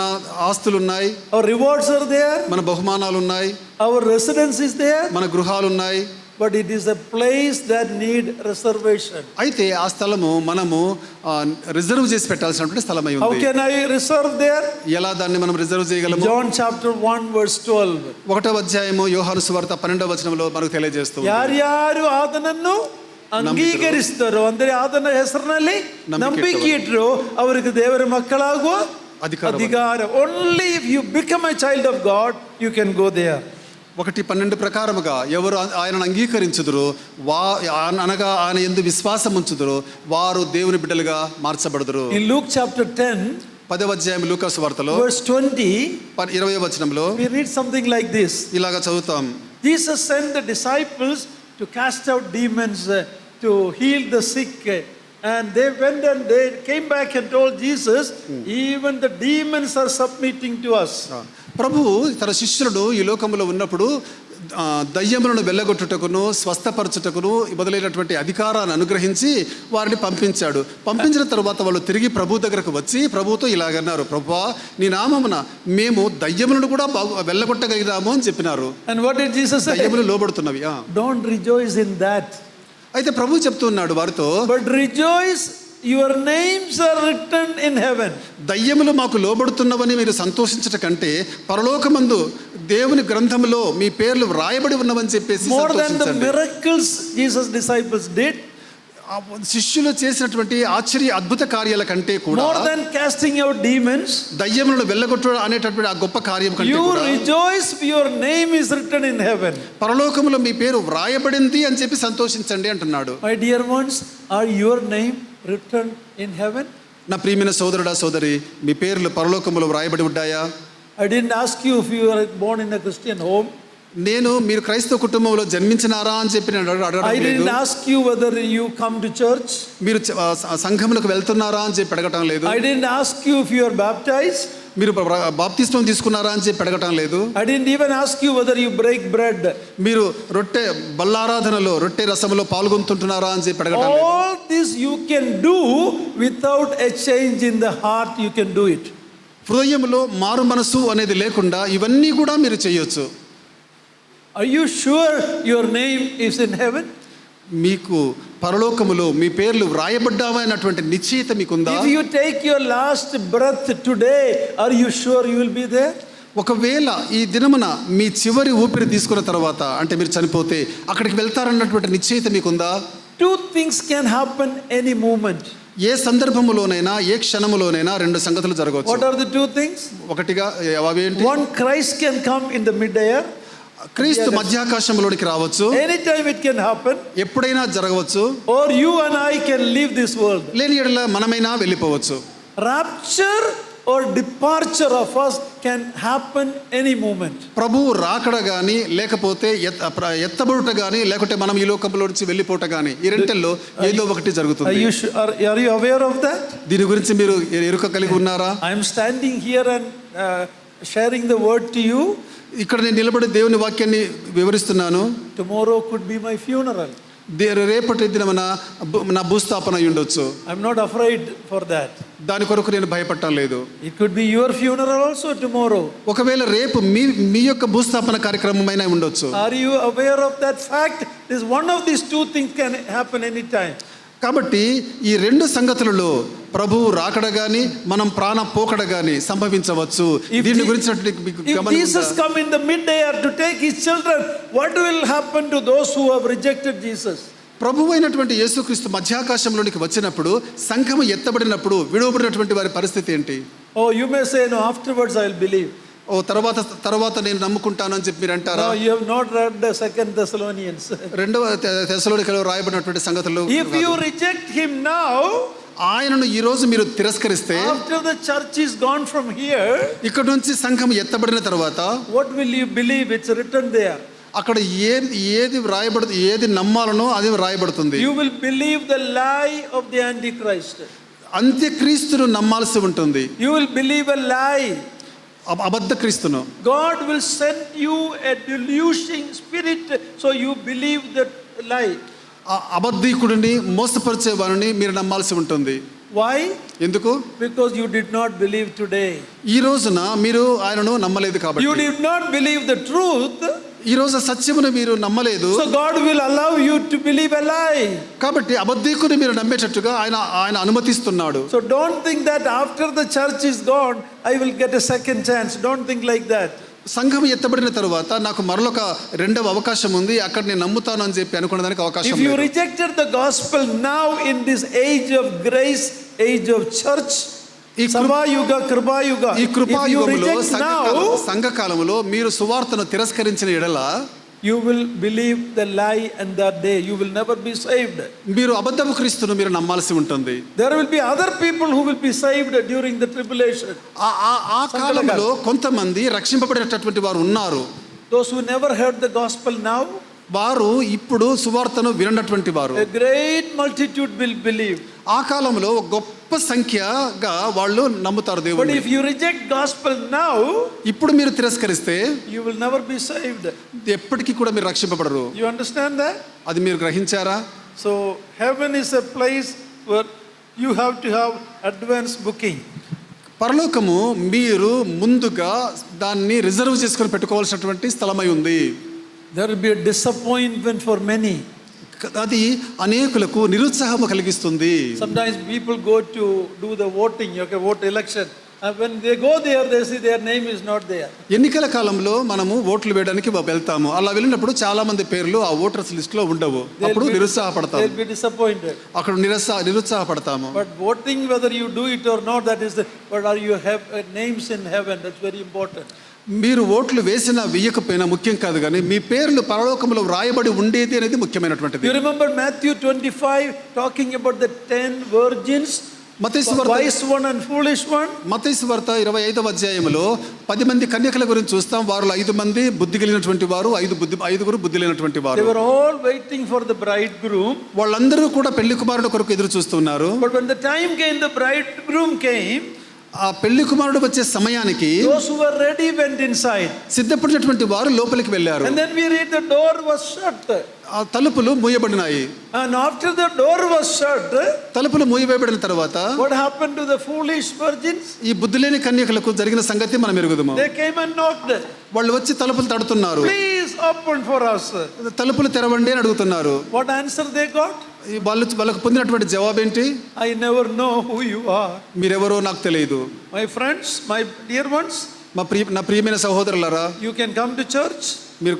ఆస్తులు ఉన్నాయి. Our rewards are there. మన బహుమానాలు ఉన్నాయి. Our residence is there. మన గృహాలు ఉన్నాయి. But it is a place that need reservation. అయితే ఆ స్థలము మనము రిజర్వ్ చేసి పెట్టాల్సినటువంటి స్థలమై How ఉంది. can I reserve there? ఎలా దాన్ని మనం రిజర్వ్ చేయగలము? John chapter 1 verse 12. 1వ అధ్యాయము యోహాను సువార్త 12వ వచనంలో మనకు తెలియజేస్తుంది. ಯಾರ್ಯಾರು ಆತನನ್ನು ಅಂಗೀಕರಿಸ್ತಾರೋ ಅಂದರೆ ಆತನ ಹೆಸರಿನಲ್ಲಿ ನಂಬಿಕೆ ಇಟ್ಟರು ಅವರಿಗೆ ದೇವರ ಮಕ್ಕಳಾಗುವ ಅಧಿಕಾರ. Only if you become a child of God, you can go there. 1:12 ప్రకారముగా ఎవరు ఆయనను అంగీకరించుదురో అనగా ఆయన యందు విశ్వాసం ఉంచుదురో వారు దేవుని బిడ్డలుగా మార్చబడుదురు. In Luke chapter 10, 10వ అధ్యాయం లూకా సువార్తలో verse 20, 20వ వచనంలో we read something like this. ఇలాగా చదువుతాం. Jesus sent the disciples to cast out demons, to heal the sick, and they went and they came back and told Jesus, even the demons are submitting to us. ప్రభు తన శిష్యులను ఈ లోకంలో ఉన్నప్పుడు దయ్యములను వెళ్ళగొట్టుటకును స్వస్థపరచుటకును మొదలైనటువంటి అధికారాన్ని అనుగ్రహించి వారిని పంపించాడు. పంపించిన తర్వాత వాళ్ళు తిరిగి ప్రభు దగ్గరకు వచ్చి ప్రభుతో ఇలాగన్నారు, ప్రభువా నీ నామమున మేము దయ్యములను కూడా వెళ్ళగొట్టగలిగినాము అని చెప్పినారు. And what did Jesus say? దయ్యములు లోబడుతున్నవి. Don't rejoice in that. అయితే ప్రభు చెప్తున్నాడు వారితో, but rejoice your names are written in heaven. దయ్యములు మాకు లోబడుతున్నవని మీరు సంతోషించట కంటే పరలోకమందు దేవుని గ్రంథములో మీ పేర్లు వ్రాయబడి ఉన్నవని చెప్పేసి More than the సంతోషించండి. miracles Jesus' disciples did, ఆ శిష్యులు చేసినటువంటి ఆశ్చర్య అద్భుత కార్యాల కంటే కూడా more than casting out demons, దయ్యములను వెళ్ళగొట్టు అనేటటువంటి ఆ గొప్ప కార్యం కంటే you కూడా rejoice, your name is written in heaven. పరలోకములో మీ పేరు వ్రాయబడింది అని చెప్పి సంతోషించండి అంటున్నాడు. My dear ones, are your name written in heaven? నా ప్రియమైన సోదరుడా సోదరి, మీ పేర్లు పరలోకములో వ్రాయబడి ఉన్నాయా? I didn't ask you if you were born in a Christian home. నేను మీరు క్రైస్తవ కుటుంబంలో జన్మించినారా అని చెప్పి నేను అడగడం I లేదు. didn't ask you whether you come to church. మీరు సంఘములకు వెళ్తున్నారా అని చెప్పి అడగటం లేదు. I didn't ask you if you are baptized. మీరు బాప్తిస్మం తీసుకున్నారా అని చెప్పి అడగటం లేదు. I didn't even ask you whether you break bread. మీరు రొట్టె బల్లారాధనలో రొట్టె రసములో పాల్గొంటుంటున్నారా అని చెప్పి అడగటం లేదు. All this you can do without a change in the heart. You can do it. హృదయంలో మారు మనసు అనేది లేకుండా ఇవన్నీ కూడా మీరు చేయొచ్చు. Are you sure your name is in heaven? మీకు పరలోకములో మీ పేర్లు వ్రాయబడ్డావైనటువంటి నిశ్చయిత మీకుందా? If you take your last breath today, are you sure you will be there? ఒకవేళ ఈ దినమున మీ చివరి ఊపిరి తీసుకున్న తర్వాత అంటే మీరు చనిపోతే అక్కడికి వెళ్తారన్నటువంటి నిశ్చయిత మీకుందా? Two things can happen any moment. ఏ సందర్భములోనైనా ఏ క్షణములోనైనా రెండు సంగతులు What జరగవచ్చు. are the two things? ఒకటిగా అవేంటి? One, Christ can come in the mid-air. క్రీస్తు మధ్యాకాశంలోనికి రావచ్చు. Anytime it can happen. ఎప్పుడైనా జరగవచ్చు. Or you and I can leave this world. లేని యెడల మనమైనా వెళ్ళిపోవచ్చు. Rapture or departure of us can happen any moment. ప్రభువు రాకడ గాని లేకపోతే ఎత్తబడుట గాని లేకుంటే మనం ఈ లోకంలో నుంచి వెళ్ళిపోవట గాని ఈ రెంటిల్లో ఏదో ఒకటి జరుగుతుంది. Are you aware of that? దీని గురించి మీరు ఎరుక కలిగి ఉన్నారా? I am standing here and sharing the word to you. ఇక్కడ నేను నిలబడి దేవుని వాక్యాన్ని వివరిస్తున్నాను. Tomorrow could be my funeral. రేపటి దినమున నా భూస్థాపన అయి ఉండొచ్చు. I am not afraid for that. దాని కొరకు నేను భయపడటం లేదు. It could be your funeral also tomorrow. ఒకవేళ రేపు మీ యొక్క భూస్థాపన కార్యక్రమమైనా ఉండొచ్చు. Are you aware of that fact? This one of these two things can happen anytime. కాబట్టి ఈ రెండు సంగతులలో ప్రభువు రాకడ గాని మనం ప్రాణ పోకడ గాని సంభవించవచ్చు. దీని గురించి If Jesus come in the mid-air to take his children, what will happen to those who have rejected Jesus? ప్రభువు అయినటువంటి యేసుక్రీస్తు మధ్యాకాశంలోనికి వచ్చినప్పుడు సంఘము ఎత్తబడినప్పుడు విడవబడినటువంటి వారి పరిస్థితి ఏంటి? Oh, you may say, no, afterwards I will believe. ఓ తర్వాత నేను నమ్ముకుంటాను అని చెప్పి మీరు అంటారా? No, you have not read the 2 Thessalonians. రెండవ తెస్సలోనికలో రాయబడినటువంటి సంగతులు. If you reject him now, ఆయనను ఈ రోజు మీరు తిరస్కరిస్తే after the church is gone from here, ఇక్కడ నుంచి సంఘం ఎత్తబడిన తర్వాత what will you believe? It's written there. అక్కడ ఏది వ్రాయబడుతుంది, ఏది నమ్మాలనో అది వ్రాయబడుతుంది. You will believe the lie of the Antichrist. అంత్యక్రీస్తును నమ్మాల్సి ఉంటుంది. You will believe a lie. అబద్ధ క్రీస్తును. God will send you a delusion spirit, so you believe that lie. అబద్ధికుడిని మోసపరిచే వారిని మీరు నమ్మాల్సి ఉంటుంది. Why? ఎందుకు? Because you did not believe today. ఈ రోజున మీరు ఆయనను నమ్మలేదు కాబట్టి. You did not believe the truth. ఈ రోజు సత్యమును మీరు నమ్మలేదు. So God will allow you to believe a lie. కాబట్టి అబద్ధికుని మీరు నమ్మేటట్టుగా ఆయన అనుమతిస్తున్నాడు. So don't think that after the church is gone, I will get a second chance. Don't think like that. సంఘం ఎత్తబడిన తరువాత నాకు మరొక రెండవ అవకాశం ఉంది, అక్కడ నేను నమ్ముతాను అని చెప్పి అనుకునేదానికి అవకాశం If you లేదు. rejected the gospel now in this age of grace, age of church, Savayuga, Kripayuga, ఈ if you కృపాయుగములో reject now, సంఘకాలములో మీరు సువార్తను తిరస్కరించిన ఎడల you will believe the lie, and that day you will never be saved. మీరు అబద్ధపు క్రీస్తును మీరు నమ్మాల్సి ఉంటుంది. There will be other people who will be saved during the tribulation. ఆ కాలంలో కొంతమంది రక్షింపబడేటటువంటి వారు ఉన్నారు. Those who never heard the gospel now, వారు ఇప్పుడు సువార్తను విననటువంటి వారు. a great multitude will believe. ఆ కాలంలో ఒక గొప్ప సంఖ్యగా వాళ్ళు నమ్ముతారు But దేవుణ్ణి. if you reject gospel now, ఇప్పుడు మీరు తిరస్కరిస్తే you will never be saved. ఎప్పటికీ కూడా మీరు రక్షింపబడరు. You understand that? అది మీరు గ్రహించారా? So heaven is a place where you have to have advance booking. పరలోకము మీరు ముందుగా దాన్ని రిజర్వ్ చేసుకొని పెట్టుకోవాల్సినటువంటి స్థలమై ఉంది. There will be a disappointment for many. అది అనేకులకు నిరుత్సాహం కలిగిస్తుంది. Sometimes people go to do the voting, okay, vote election. When they go there, they see their name is not there. ఎన్నికల కాలంలో మనము ఓట్లు వేయడానికి వెళ్తాము. అలా వెళ్ళినప్పుడు చాలా మంది పేర్లు ఆ ఓటర్స్ లిస్ట్ లో ఉండవు. అప్పుడు నిరుత్సాహపడతాము. They'll be disappointed. అక్కడ నిరుత్సాహపడతాము. But voting, whether you do it or not, that is the, but are you have names in heaven? That's very important. మీరు ఓట్లు వేసినా వేయకపోయినా ముఖ్యం కాదు, కానీ మీ పేర్లు పరలోకంలో వ్రాయబడి ఉండేది అనేది ముఖ్యమైనటువంటిది. You remember Matthew 25 talking about the 10 virgins, wise one and foolish one? మత్తయి వార్త 25వ అధ్యాయంలో 10 మంది కన్యకల గురించి చూస్తాం. వారిలో 5 మంది బుద్ధి కలిగినటువంటి వారు, 5గురు బుద్ధి లేనటువంటి వారు. They were all waiting for the bridegroom. వాళ్ళందరూ కూడా పెళ్లి కుమారుడు కొరకు ఎదురు చూస్తున్నారు. But when the time came, the bridegroom came. ఆ పెళ్లి కుమారుడు వచ్చే సమయానికి those who were ready went inside. సిద్ధపడినటువంటి వారు లోపలికి వెళ్ళారు. And then we read the door was shut. ఆ తలుపులు మూయబడినాయి. And after the door was shut, తలుపులు మూయబడిన తర్వాత what happened to the foolish virgins? ఈ బుద్ధిలేని కన్యకలకు జరిగిన సంగతి మనం ఎరుగుదాము. They came and knocked. వాళ్ళు వచ్చి తలుపులు తడుతున్నారు. Please open for us. తలుపులు తెరవండి అని అడుగుతున్నారు. What answer they got? వాళ్ళకు పొందినటువంటి జవాబు ఏంటి? I never know who you are. మీరెవరో నాకు తెలియదు. My friends, my dear ones, నా ప్రియమైన సహోదరులారా, you can come to church. మీరు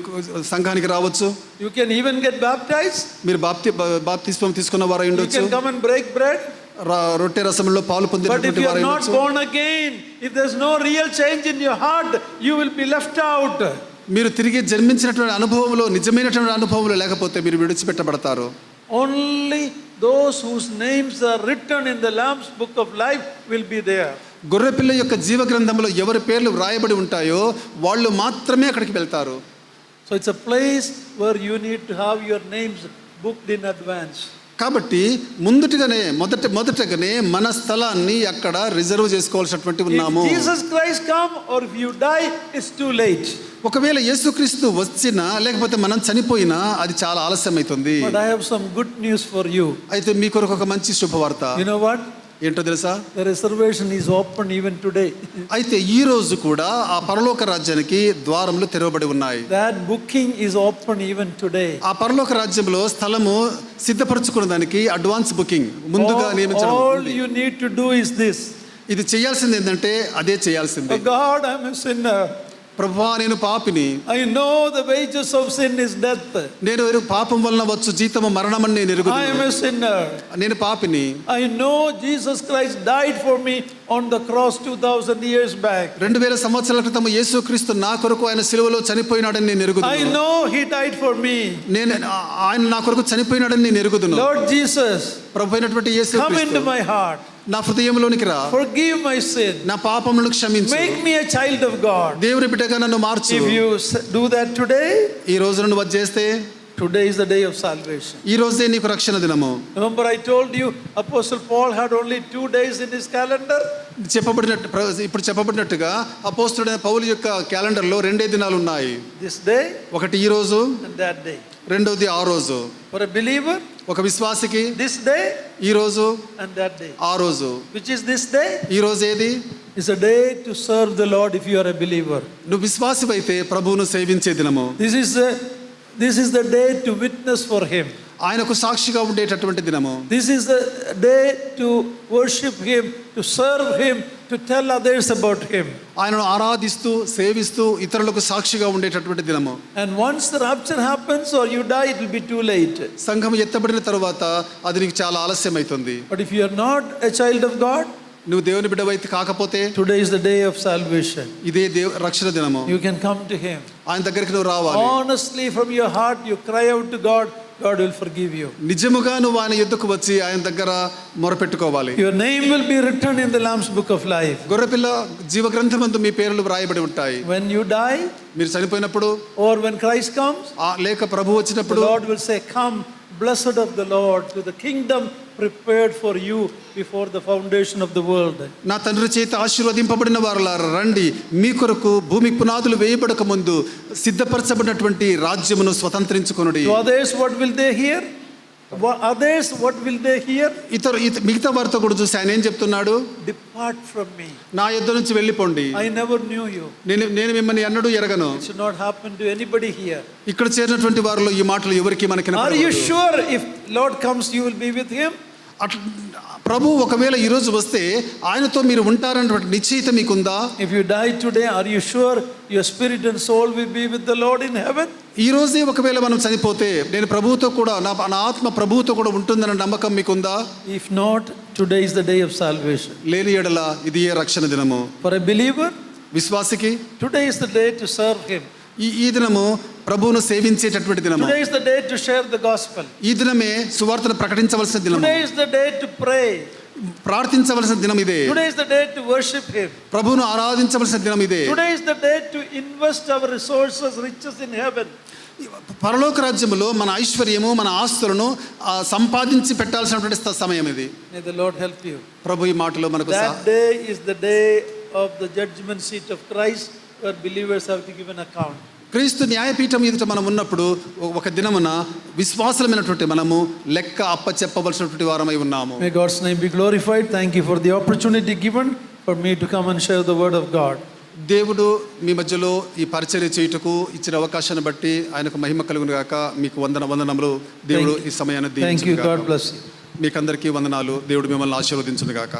సంఘానికి రావచ్చు. You can even get baptized. మీరు బాప్తిస్మం తీసుకున్న వారు You ఉండొచ్చు. can come and break bread. రొట్టె రసంలో పాలు But if పొందినటువంటి you వారు are not ఉండొచ్చు. born again, if there's no real change in your heart, you will be left out. మీరు తిరిగి జన్మించినటువంటి అనుభవంలో, నిజమైనటువంటి అనుభవంలో లేకపోతే మీరు విడిచిపెట్టబడతారు. Only those whose names are written in the Lamb's book of life will be there. గొర్రెపిల్ల యొక్క జీవ గ్రంథంలో ఎవరి పేర్లు వ్రాయబడి ఉంటాయో వాళ్ళు మాత్రమే అక్కడికి వెళ్తారు. So it's a place where you need to have your names booked in advance. కాబట్టి మొదటగానే మన స్థలాన్ని అక్కడ రిజర్వ్ చేసుకోవాల్సినటువంటి ఉన్నాము. If Jesus Christ come or if you die, it's too late. ఒకవేళ యేసుక్రీస్తు వచ్చినా లేకపోతే మనం చనిపోయినా అది చాలా ఆలస్యం అవుతుంది. But I have some good news for you. అయితే మీ కొరకు ఒక మంచి శుభవార్త. You know what? ఏంటో తెలుసా? The reservation is open even today. అయితే ఈ రోజు కూడా ఆ పరలోక రాజ్యానికి ద్వారములు తెరవబడి ఉన్నాయి. That booking is open even today. ఆ పరలోక రాజ్యంలో స్థలము సిద్ధపరచుకున్న దానికి అడ్వాన్స్ బుకింగ్ ముందుగా నియమించడం. All you need to do is this. ఇది చేయాల్సింది ఏంటంటే అదే చేయాల్సింది. Oh God, I'm a sinner. ప్రభువా, నేను పాపిని. I know the wages of sin is death. నేను పాపం వలన వచ్చు జీతము మరణమని నేను ఎరుగుదును. I am a sinner. నేను పాపిని. I know Jesus Christ died for me on the cross 2000 years back. 2000 సంవత్సరాల క్రితం యేసుక్రీస్తు నా కొరకు ఆయన సిలువలో చనిపోయినాడని నేను ఎరుగుదును. I know he died for me. ఆయన నా కొరకు చనిపోయినాడని నేను ఎరుగుదును. Lord Jesus, ప్రభువైనటువంటి యేసుక్రీస్తు, come into my heart. నా హృదయంలోనికి రా. Forgive my sin. నా పాపములను క్షమించు. Make me a child of God. దేవుని బిడ్డగా నన్ను మార్చు. If you do that today, ఈ రోజు నువ్వు అది చేస్తే today is the day of salvation. ఈ రోజే నీకు రక్షణ దినము. Remember I told you Apostle Paul had only 2 days in his calendar. ఇప్పుడు చెప్పబడినట్టుగా అపోస్తలుడైన పౌలు యొక్క క్యాలెండర్లో 2 దినాలు ఉన్నాయి. This day, ఒకటి ఈ రోజు, and that day. రెండోది ఆ రోజు. For a believer, ఒక విశ్వాసికి this day ఈ రోజు and that day. ఆ రోజు. Which is this day? ఈ రోజు ఏది? It's a day to serve the Lord if you are a believer. నువ్వు విశ్వాసివైతే ప్రభువును సేవించే దినము. This is the day to witness for him. ఆయనకు సాక్షిగా ఉండేటటువంటి దినము. This is the day to worship him, to serve him, to tell others about him. ఆయనను ఆరాధిస్తూ సేవిస్తూ ఇతరులకు సాక్షిగా ఉండేటటువంటి దినము. And once the rapture happens or you die, it will be too late. సంఘం ఎత్తబడిన తరువాత అది నీకు చాలా ఆలస్యం అవుతుంది. But if you are not a child of God, నువ్వు దేవుని బిడ్డవైతే కాకపోతే today is the day of salvation. ఇదే రక్షణ దినము. You can come to him. ఆయన దగ్గరికి నువ్వు రావాలి. Honestly from your heart you cry out to God. God will forgive you. నిజముగా నువ్వు ఆయన యుద్ధకు వచ్చి ఆయన దగ్గర మొరపెట్టుకోవాలి. Your name will be written in the Lamb's book of life. గొర్రెపిల్ల జీవ గ్రంథమందు మీ పేర్లు వ్రాయబడి ఉంటాయి. When you die, మీరు చనిపోయినప్పుడు, or when Christ comes, లేక ప్రభు వచ్చినప్పుడు, the Lord will say, come, blessed of the Lord, to the kingdom prepared for you before the foundation of the world. నా తండ్రి చేత ఆశీర్వదింపబడిన వారులారా రండి, మీ కొరకు భూమి పునాదులు వేయబడక ముందు సిద్ధపరచబడినటువంటి రాజ్యమును స్వతంత్రించుకొనుడి. To others what will they hear? Others, what will they hear? మిగతా వారితో కూడా చూసి ఆయన ఏం చెప్తున్నాడు? Depart from me. నా యొద్ద నుంచి వెళ్ళిపోండి. I never knew you. నేను మిమ్మల్ని ఎన్నడూ ఎరగను. It should not happen to anybody here. ఇక్కడ చేరినటువంటి వారిలో ఈ మాటలు ఎవరికి మనకి Are you sure if Lord comes, you will be with him? ప్రభు ఒకవేళ ఈ రోజు వస్తే ఆయనతో మీరు ఉంటారన్నటువంటి నిశ్చయిత మీకుందా? If you die today, are you sure your spirit and soul will be with the Lord in heaven? ఈ రోజే ఒకవేళ మనం చనిపోతే నేను ప్రభువుతో కూడా నా ఆత్మ ప్రభువుతో కూడా ఉంటుందన్న నమ్మకం మీకుందా? If not, today is the day of salvation. లేని ఎడల ఇది ఏ రక్షణ దినము. For a believer, విశ్వాసికి today is the day to serve him. ఈ దినము ప్రభువును సేవించేటటువంటి దినము. Today is the day to share the gospel. ఈ దినమే సువార్తను ప్రకటించవలసిన దినము. Today is the day to pray. ప్రార్థించవలసిన దినం ఇదే. Today is the day to worship him. ప్రభువును ఆరాధించవలసిన దినం ఇదే. Today is the day to invest our resources, riches in heaven. పరలోక రాజ్యములో మన ఐశ్వర్యము మన ఆస్తులను సంపాదించి పెట్టాల్సినటువంటి సమయం ఇది. May the Lord help you. ప్రభు ఈ మాటలో మనకు That day is the day of the judgment seat of Christ, where believers have to give an account. క్రీస్తు న్యాయపీఠం ఎదుట మనం ఉన్నప్పుడు ఒక దినమున విశ్వాసమైనటువంటి మనము లెక్క అప్పచెప్పవలసినటువంటి వారమై ఉన్నాము. May God's name be glorified. Thank you for the opportunity given for me to come and share the word of God. దేవుడు మీ మధ్యలో ఈ పరిచర్య చేయుటకు ఇచ్చిన అవకాశాన్ని బట్టి ఆయనకు మహిమ కలుగును గాక. మీకు వందనములు. దేవుడు ఈ సమయాన్ని Thank you. God bless you. మీకందరికీ వందనాలు. దేవుడు మిమ్మల్ని ఆశీర్వదించును గాక.